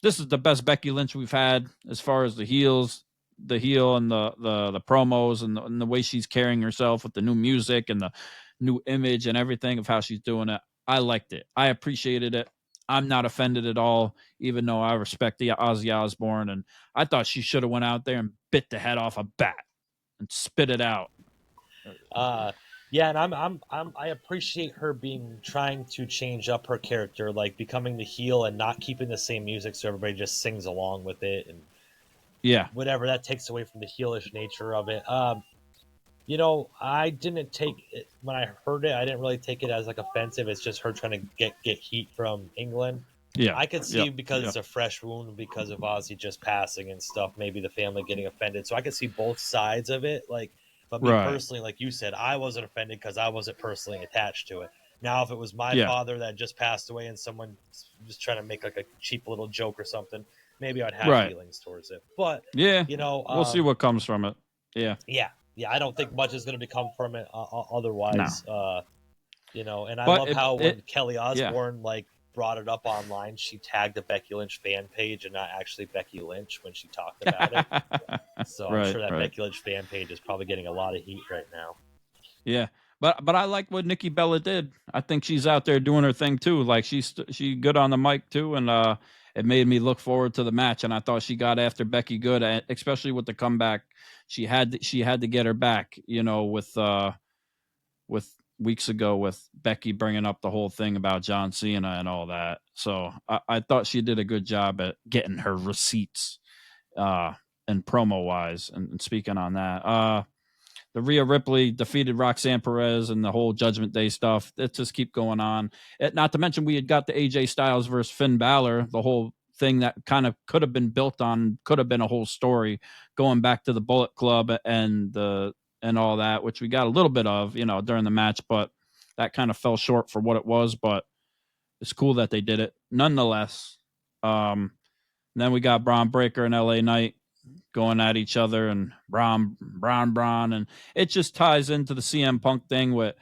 this is the best Becky Lynch we've had as far as the heel and the promos and the way she's carrying herself with the new music and the new image and everything of how she's doing it. I liked it. I appreciated it. I'm not offended at all, even though I respect the Ozzy Osbourne, and I thought she should have went out there and bit the head off a bat and spit it out. Yeah, and I appreciate her trying to change up her character, like becoming the heel and not keeping the same music so everybody just sings along with it, and whatever that takes away from the heelish nature of it. I didn't take it when I heard it. I didn't really take it as like offensive. It's just her trying to get heat from England. Yeah, I could see because it's a fresh wound because of Ozzy just passing and stuff. Maybe the family getting offended. So I could see both sides of it. Like, but me personally, like you said, I wasn't offended because I wasn't personally attached to it. Now, if it was my father that just passed away and someone was trying to make like a cheap little joke or something, maybe I'd have feelings towards it. But we'll see what comes from it. Yeah, I don't think much is going to become from it otherwise. No. And I love how when Kelly Osbourne brought it up online, she tagged the Becky Lynch fan page and not actually Becky Lynch when she talked about it. So I'm sure that Becky Lynch fan page is probably getting a lot of heat right now. Yeah. But I like what Nikki Bella did. I think she's out there doing her thing too. Like, she's good on the mic too, and it made me look forward to the match. And I thought she got after Becky good, especially with the comeback. She had to get her back, with weeks ago with Becky bringing up the whole thing about John Cena and all that. So I thought she did a good job at getting her receipts and promo wise. And speaking on that, the Rhea Ripley defeated Roxanne Perez and the whole Judgment Day stuff. It just keep going on. Not to mention we had got the AJ Styles versus Finn Balor, the whole thing that kind of could have been built on, could have been a whole story going back to the Bullet Club and all that, which we got a little bit of, during the match, but that kind of fell short for what it was. But it's cool that they did it nonetheless. Then we got Braun Breaker and LA Knight going at each other, and Braun, and it just ties into the CM Punk thing with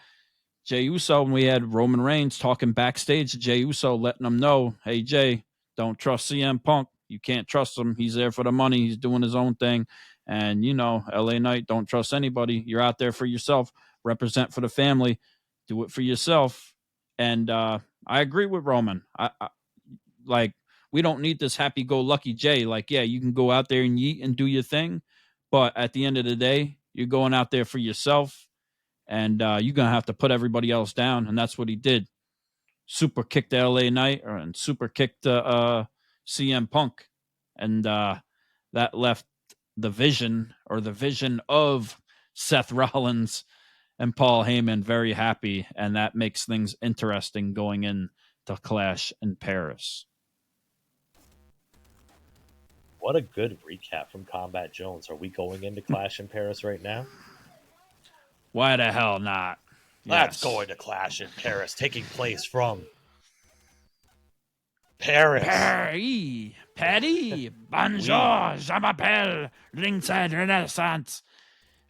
Jey Uso, and we had Roman Reigns talking backstage to Jey Uso, letting him know, hey, Jey, don't trust CM Punk. You can't trust him. He's there for the money. He's doing his own thing. And, LA Knight, don't trust anybody. You're out there for yourself. Represent for the family. Do it for yourself. And I agree with Roman. I we don't need this happy-go-lucky Jey. Like, yeah, you can go out there and yeet and do your thing, but at the end of the day, you're going out there for yourself, and you're going to have to put everybody else down, and that's what he did. Super kicked LA Knight and super kicked CM Punk, and that left the vision of Seth Rollins and Paul Heyman very happy, and that makes things interesting going into Clash in Paris. What a good recap from Combat Jones. Are we going into Clash in Paris right now? Why the hell not? Let's go into Clash in Paris, taking place from Paris. Paris. Bonjour. Je m'appelle Ringside Renaissance.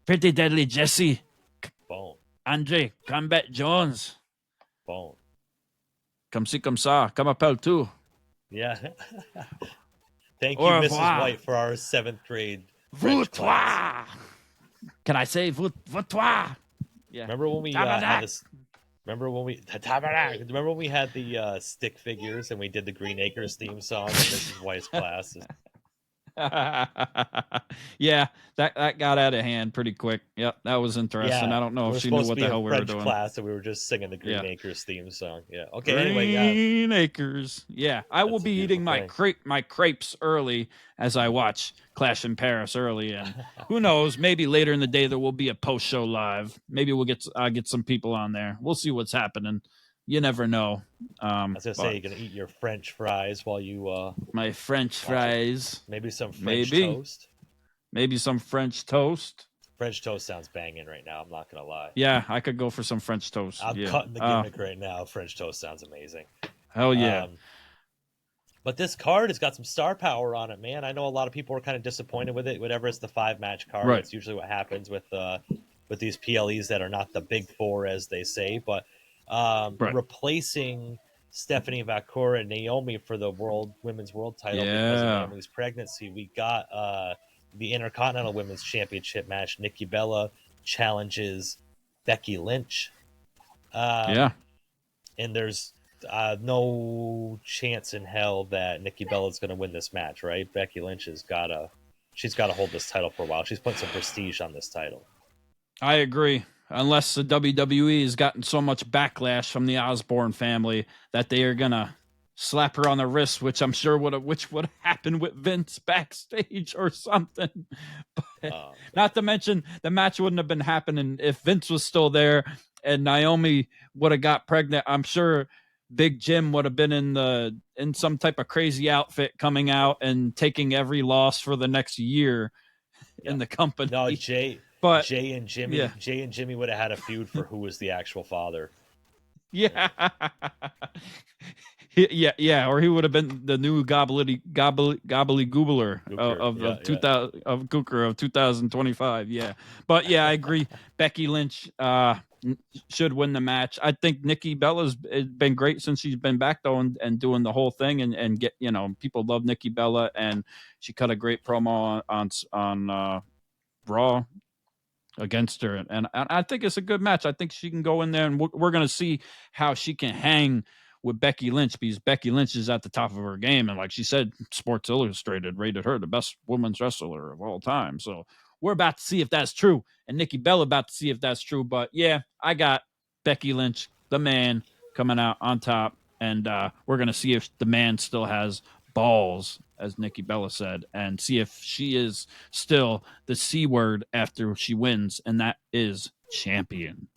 Pretty Deadly Jesse. Bone. Andre Combat Jones. Bone. Comme ci, comme ça. Comme appelle tout. Yeah. Thank you, Mrs. White, for our 7th grade French class. Can I say vous toi? Yeah. Remember when we had this? Remember when we had the stick figures and we did the Green Acres theme song in Mrs. White's class? Yeah, that got out of hand pretty quick. Yep, that was interesting. Yeah, I don't know if she knew what the hell we were doing. Class, and we were just singing the Green Acres theme song. Yeah. Okay. Green Acres. Yeah, I will be eating my crepes early as I watch Clash in Paris early, and who knows? Maybe later in the day there will be a post-show live. Maybe we'll get some people on there. We'll see what's happening. You never know. I was gonna say, you're gonna eat your French fries while you my French fries. Maybe some French toast. Maybe some French toast. French toast sounds banging right now. I'm not gonna lie. Yeah, I could go for some French toast. I'm cutting the gimmick right now. French toast sounds amazing. Hell yeah. But this card has got some star power on it, man. I know a lot of people are kind of disappointed with it. Whenever it's the 5-match card, It's usually what happens with these PLEs that are not the big 4, as they say, but. Replacing Stephanie Vaquer and Naomi for the women's world title because of Naomi's pregnancy. We got the Intercontinental Women's Championship match. Nikki Bella challenges Becky Lynch. And there's no chance in hell that Nikki Bella is going to win this match, right? Becky Lynch has got to hold this title for a while. She's put some prestige on this title. I agree. Unless the WWE has gotten so much backlash from the Osbourne family that they are gonna slap her on the wrist, which I'm sure would have happened with Vince backstage or something. But not to mention the match wouldn't have been happening if Vince was still there and Naomi would have got pregnant. I'm sure Big Jim would have been in some type of crazy outfit coming out and taking every loss for the next year in the company. No, Jay and Jimmy would have had a feud for who was the actual father. Yeah. Or he would have been the new gobbly goobler of Gooker of 2025. Yeah. But yeah, I agree. Becky Lynch should win the match. I think Nikki Bella's been great since she's been back though and doing the whole thing and get, people love Nikki Bella, and she cut a great promo on Raw against her, and I think it's a good match. I think she can go in there, and we're going to see how she can hang with Becky Lynch, because Becky Lynch is at the top of her game, and like she said, Sports Illustrated rated her the best women's wrestler of all time. So we're about to see if that's true, and Nikki Bella about to see if that's true. But yeah, I got Becky Lynch, the man, coming out on top, and we're going to see if the man still has balls, as Nikki Bella said, and see if she is still the C word after she wins, and that is champion.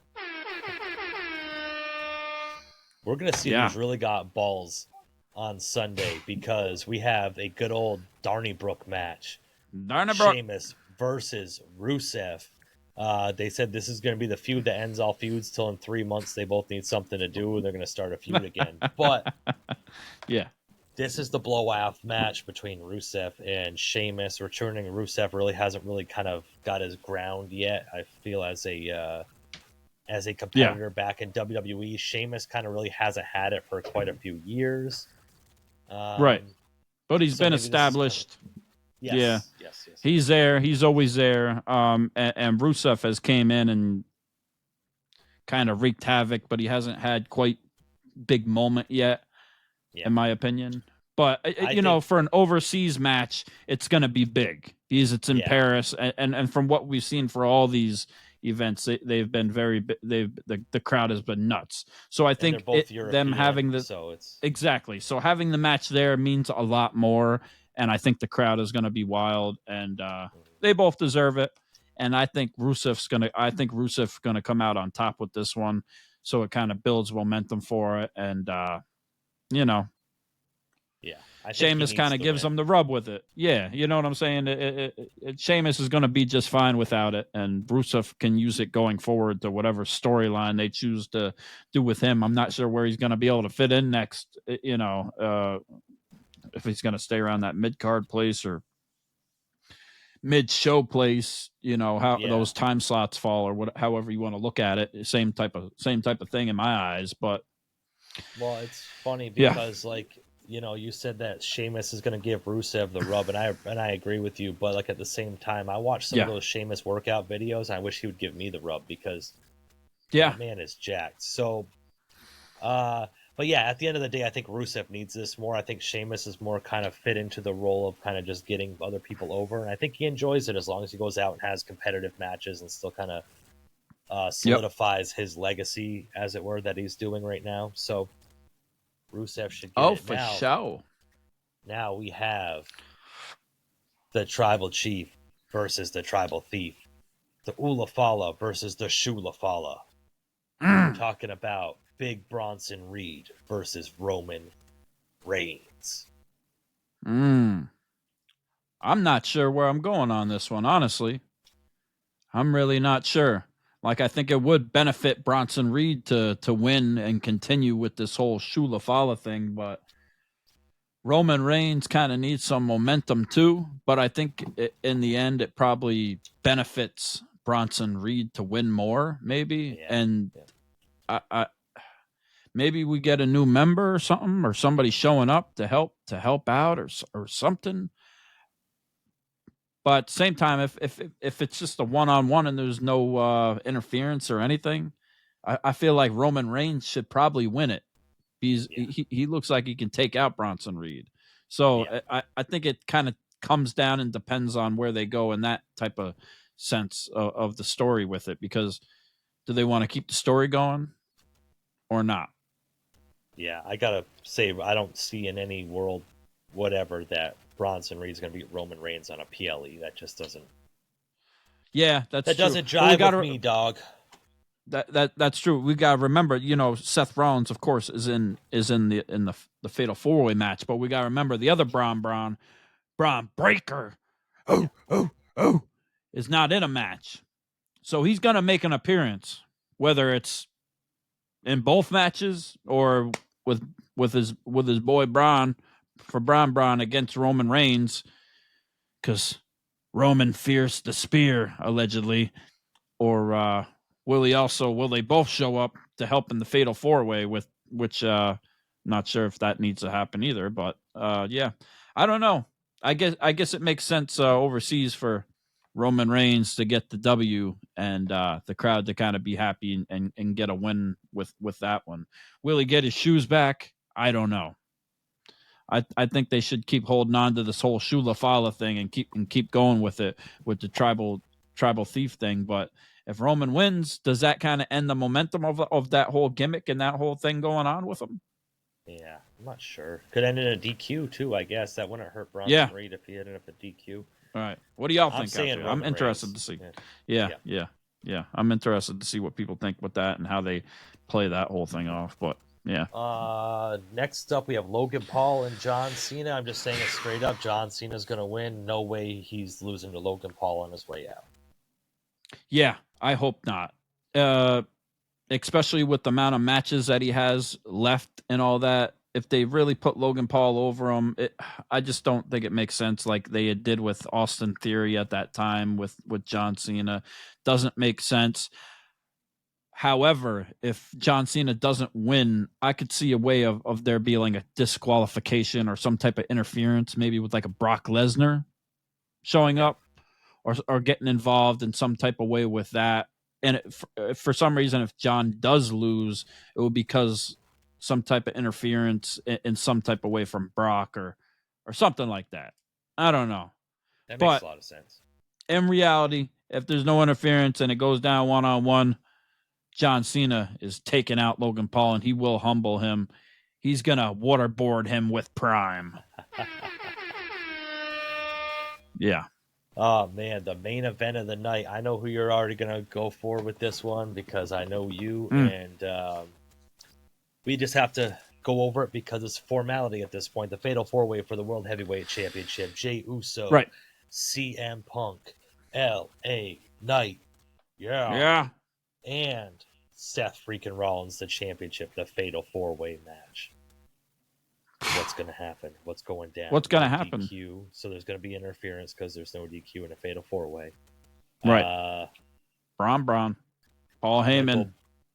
We're going to see who's really got balls on Sunday because we have a good old Donnybrook match. Donnybrook. Sheamus versus Rusev. They said this is going to be the feud that ends all feuds till in 3 months they both need something to do and they're going to start a feud again. But yeah, this is the blowout match between Rusev and Sheamus. Returning Rusev really hasn't really kind of got his ground yet. I feel as a competitor back in WWE, Sheamus kind of really hasn't had it for quite a few years. Right. But he's been established. Yes. He's there. He's always there. And Rusev has came in and kind of wreaked havoc, but he hasn't had quite big moment yet, in my opinion. But you know, for an overseas match, it's going to be big because it's in Paris, and from what we've seen for all these events, they've been the crowd has been nuts. So I think them having exactly. So having the match there means a lot more. And I think the crowd is going to be wild, and they both deserve it. And I think Rusev's going to come out on top with this one, so it kind of builds momentum for it. And you know, Sheamus kind of gives them the rub with it. Yeah, you know what I'm saying. Sheamus is going to be just fine without it, and Rusev can use it going forward to whatever storyline they choose to do with him. I'm not sure where he's going to be able to fit in next. You know. If he's going to stay around that mid-card place or mid-show place, you know, how those time slots fall or however you want to look at it. Same type of thing in my eyes. But it's funny because you know, you said that Sheamus is going to give Rusev the rub, and I agree with you. But like at the same time, I watched some of those Sheamus workout videos. And I wish he would give me the rub because that man is jacked. So, but yeah, at the end of the day, I think Rusev needs this more. I think Sheamus is more kind of fit into the role of kind of just getting other people over. And I think he enjoys it as long as he goes out and has competitive matches and still kind of solidifies his legacy, as it were, that he's doing right now. So Rusev should get it. For sure. Now we have the Tribal Chief versus the Tribal Thief. The Ulafala versus the Shulafala. We're talking about Big Bronson Reed versus Roman Reigns. I'm not sure where I'm going on this one, honestly. I'm really not sure. Like, I think it would benefit Bronson Reed to win and continue with this whole Shula-Fala thing, but Roman Reigns kind of needs some momentum too. But I think in the end, it probably benefits Bronson Reed to win more, maybe. Yeah. And I maybe we get a new member or something, or somebody showing up to help out or something. But at the same time, if it's just a one-on-one and there's no interference or anything, I feel like Roman Reigns should probably win it. He looks like he can take out Bronson Reed. So I think it kind of comes down and depends on where they go in that type of sense of the story with it. Because do they want to keep the story going or not? Yeah, I gotta say, I don't see in any world, whatever, that Bronson Reed's gonna beat Roman Reigns on a PLE. That just doesn't. Yeah, that doesn't jive with me, dog. That's true. We gotta remember, you know, Seth Rollins, of course, is in the Fatal 4-Way match, but we gotta remember the other Braun Breaker, is not in a match, so he's gonna make an appearance, whether it's in both matches or with his boy Braun against Roman Reigns, because Roman fears the spear, allegedly. Or will they both show up to help in the Fatal 4-Way, which not sure if that needs to happen either. But yeah, I don't know. I guess it makes sense overseas for Roman Reigns to get the W and the crowd to kind of be happy and get a win with that one. Will he get his shoes back? I don't know. I think they should keep holding on to this whole Shula-Fala thing and keep going with it, with the tribal thief thing. But if Roman wins, does that kind of end the momentum of that whole gimmick and that whole thing going on with him? Yeah, I'm not sure. Could end in a DQ too, I guess. That wouldn't hurt Bronson Reed if he ended up a DQ. All right. What do y'all think? I'm interested to see. Yeah. I'm interested to see what people think with that and how they play that whole thing off. But Yeah. Next up, we have Logan Paul and John Cena. I'm just saying it straight up. John Cena's going to win. No way he's losing to Logan Paul on his way out. Yeah, I hope not. Especially with the amount of matches that he has left and all that. If they really put Logan Paul over him, I just don't think it makes sense like they did with Austin Theory at that time with John Cena. Doesn't make sense. However, if John Cena doesn't win, I could see a way of there being a disqualification or some type of interference, maybe with like a Brock Lesnar showing up or getting involved in some type of way with that. And for some reason, if John does lose, it will be because some type of interference in some type of way from Brock or something like that. I don't know. That makes a lot of sense. In reality, if there's no interference and it goes down 1-on-1, John Cena is taking out Logan Paul and he will humble him. He's going to waterboard him with Prime. Yeah. Oh, man, the main event of the night. I know who you're already going to go for with this one because I know you. And we just have to go over it because it's formality at this point. The Fatal 4-Way for the World Heavyweight Championship. Jey Uso, right. CM Punk, LA Knight. Yeah. And Seth freaking Rollins, the championship, the Fatal 4-Way match. What's going to happen? What's going down? What's going to happen? DQ, so there's going to be interference because there's no DQ in a Fatal 4-Way. Right. Braun. Paul Heyman.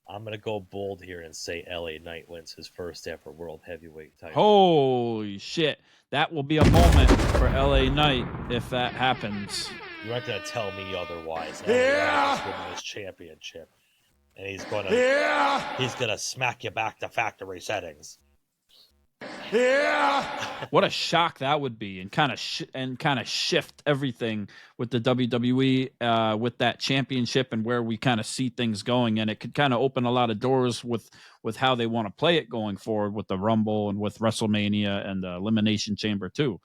I'm going to go bold here and say LA Knight wins his first ever World Heavyweight title. Holy shit. That will be a moment for LA Knight if that happens. You aren't going to tell me otherwise. LA Knight is winning this championship. And he's going to smack you back to factory settings. What a shock that would be, and kind of shift everything with the WWE with that championship and where we kind of see things going, and it could kind of open a lot of doors with how they want to play it going forward with the Rumble and with WrestleMania and the Elimination Chamber too,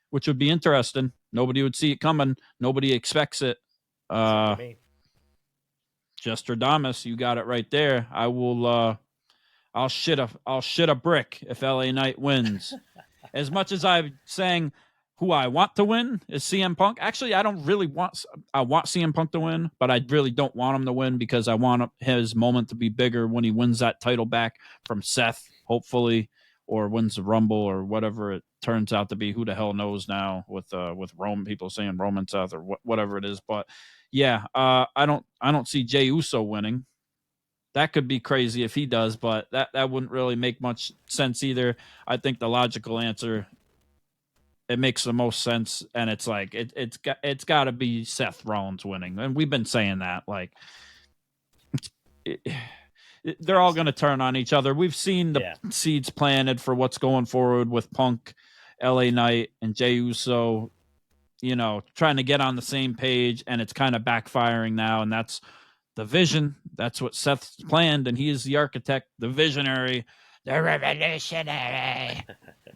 which would be interesting. Nobody would see it coming. Nobody expects it. Jestradamus, you got it right there. I will. I'll shit a brick if LA Knight wins. As much as I'm saying who I want to win is CM Punk. Actually, I want CM Punk to win, but I really don't want him to win because I want his moment to be bigger when he wins that title back from Seth, hopefully, or wins the Rumble or whatever it turns out to be. Who the hell knows now with Roman, people saying Roman Seth or whatever it is. But yeah, I don't see Jey Uso winning. That could be crazy if he does, but that wouldn't really make much sense either. I think the logical answer, it makes the most sense, and it's like it's got to be Seth Rollins winning, and we've been saying that. Like, they're all going to turn on each other. We've seen the seeds planted for what's going forward with Punk, LA Knight, and Jey Uso. Trying to get on the same page, and it's kind of backfiring now, and that's the vision. That's what Seth's planned, and he is the architect, the visionary, the revolutionary.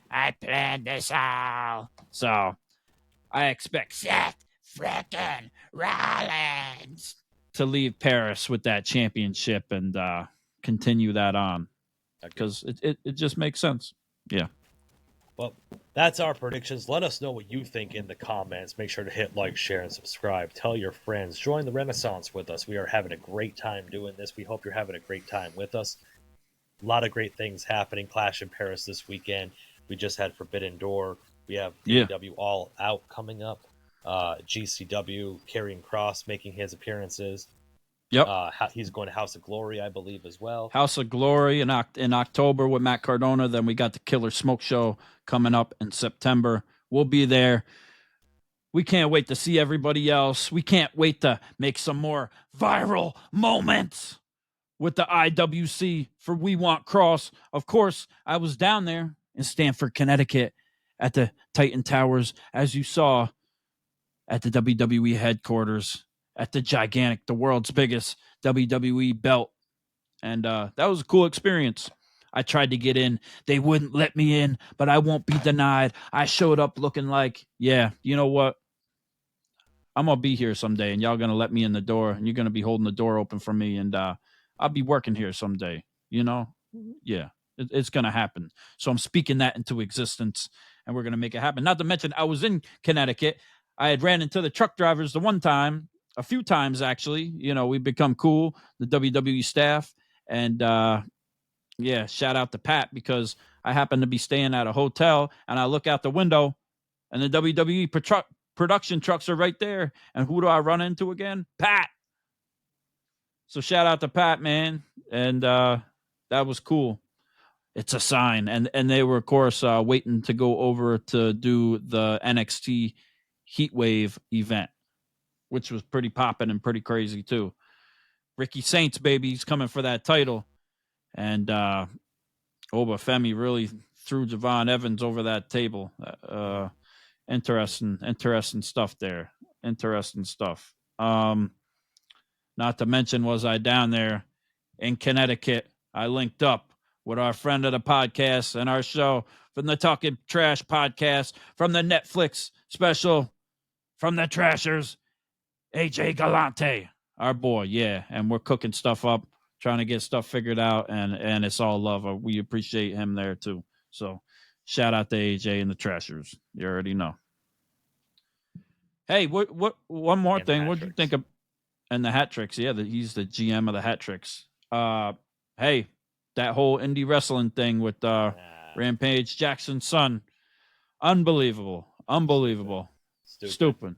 I planned this all. So I expect Seth frickin' Rollins to leave Paris with that championship and continue that on. Because it just makes sense. Yeah. Well, that's our predictions. Let us know what you think in the comments. Make sure to hit like, share, and subscribe. Tell your friends. Join the Renaissance with us. We are having a great time doing this. We hope you're having a great time with us. A lot of great things happening. Clash in Paris this weekend. We just had Forbidden Door. We have AEW All Out coming up. GCW, Karrion Kross making his appearances. Yep. He's going to House of Glory, I believe, as well. House of Glory in October with Matt Cardona. Then we got the Killer Smoke Show coming up in September. We'll be there. We can't wait to see everybody else. We can't wait to make some more viral moments with the IWC for We Want Kross. Of course, I was down there in Stamford, Connecticut at the Titan Towers, as you saw at the WWE headquarters, at the world's biggest WWE belt. And that was a cool experience. I tried to get in. They wouldn't let me in, but I won't be denied. I showed up looking like, yeah, you know what? I'm going to be here someday, and y'all going to let me in the door, and you're going to be holding the door open for me, and I'll be working here someday, Yeah, It's going to happen. So I'm speaking that into existence, and we're going to make it happen. Not to mention, I was in Connecticut. I had ran into the truck drivers a few times actually. You know, we've become cool, the WWE staff, and yeah, shout out to Pat, because I happened to be staying at a hotel, and I look out the window, and the WWE production trucks are right there. And who do I run into again? Pat. So shout out to Pat, man. And that was cool. It's a sign. And they were, of course, waiting to go over to do the NXT Heatwave event, which was pretty popping and pretty crazy, too. Ricky Saints, baby, he's coming for that title. And Oba Femi really threw Javon Evans over that table. Interesting stuff there. Interesting stuff. Not to mention, was I down there in Connecticut, I linked up with our friend of the podcast and our show from the Talking Trash podcast, from the Netflix special, from the Trashers, AJ Galante, our boy, yeah. And we're cooking stuff up, trying to get stuff figured out, and it's all love. We appreciate him there too. So shout out to AJ and the Trashers. You already know. Hey, what one more and thing. What do you think of and the Hat Tricks? Yeah, he's the GM of the Hat Tricks. Hey, that whole indie wrestling thing with Rampage Jackson's son. Unbelievable. Stupid.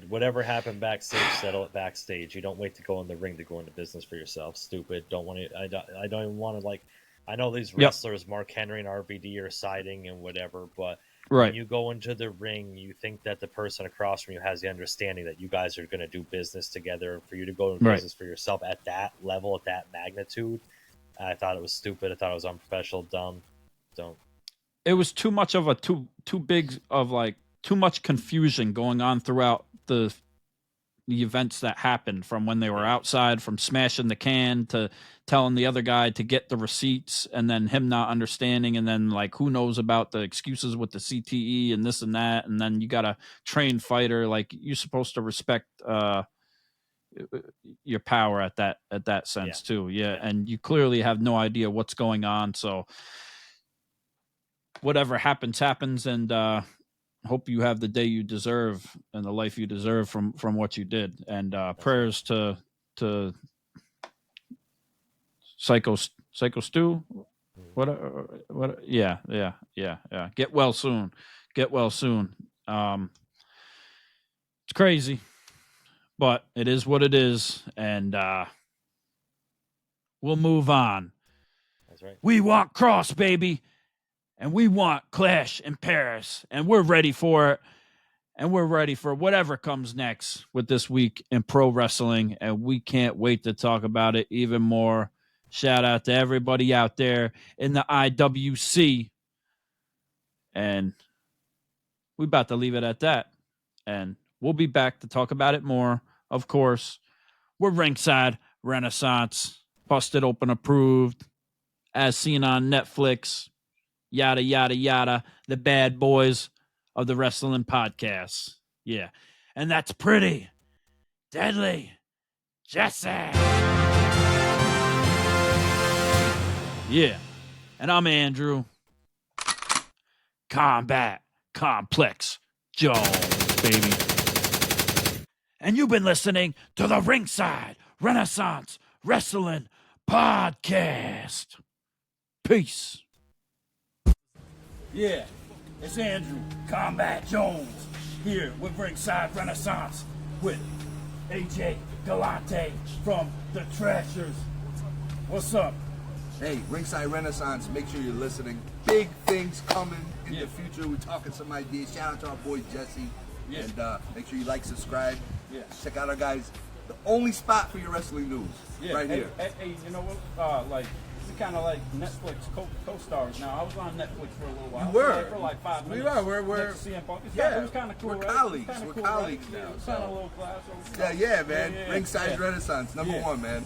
Whatever happened backstage, settle it backstage. You don't wait to go in the ring to go into business for yourself. Stupid. Don't want to. I don't even want to, like. I know these wrestlers, Mark Henry and RVD, are siding and whatever, but when you go into the ring, you think that the person across from you has the understanding that you guys are going to do business together. For you to go into business for yourself at that level, at that magnitude, I thought it was stupid. I thought it was unprofessional, dumb. Don't. It was too much of a too big of like too much confusion going on throughout the events that happened, from when they were outside, from smashing the can to telling the other guy to get the receipts, and then him not understanding, and then like who knows about the excuses with the CTE and this and that, and then you got a trained fighter, like you're supposed to respect your power at that sense too. And you clearly have no idea what's going on, so whatever happens, and hope you have the day you deserve and the life you deserve from what you did. And prayers to Psycho Stu. What? Yeah. Get well soon. It's crazy, but it is what it is, and we'll move on. That's right. We want Kross, baby. And we want Clash in Paris, and we're ready for it. And we're ready for whatever comes next with this week in pro wrestling. And we can't wait to talk about it even more. Shout out to everybody out there in the IWC. And we're about to leave it at that. And we'll be back to talk about it more, of course. We're Ringside Renaissance, busted open approved, as seen on Netflix. Yada, yada, yada. The bad boys of the wrestling podcast. Yeah. And that's pretty deadly Jesse. Yeah. And I'm Andrew. Combat Complex Jones, baby. And you've been listening to the Ringside Renaissance Wrestling Podcast. Peace. Yeah, it's Andrew Combat Jones here with Ringside Renaissance with AJ Galante from the Trashers. What's up? Hey, Ringside Renaissance, make sure you're listening. Big things coming in the future. We're talking some ideas. Shout out to our boy Jesse. Yeah. And make sure you like, subscribe. Yeah. Check out our guys. The only spot for your wrestling news. Yeah. Right here. Hey, you know what? Like, we kind of like Netflix co-stars now. I was on Netflix for a little while. You were. For like 5 minutes. We are. We're CM Punk. Yeah. It was kind of cool, We're right? colleagues. Kinda We're cool, colleagues right? now. Kind of So. a little class. So, Yeah, man. Yeah. Ringside Renaissance, number one, man.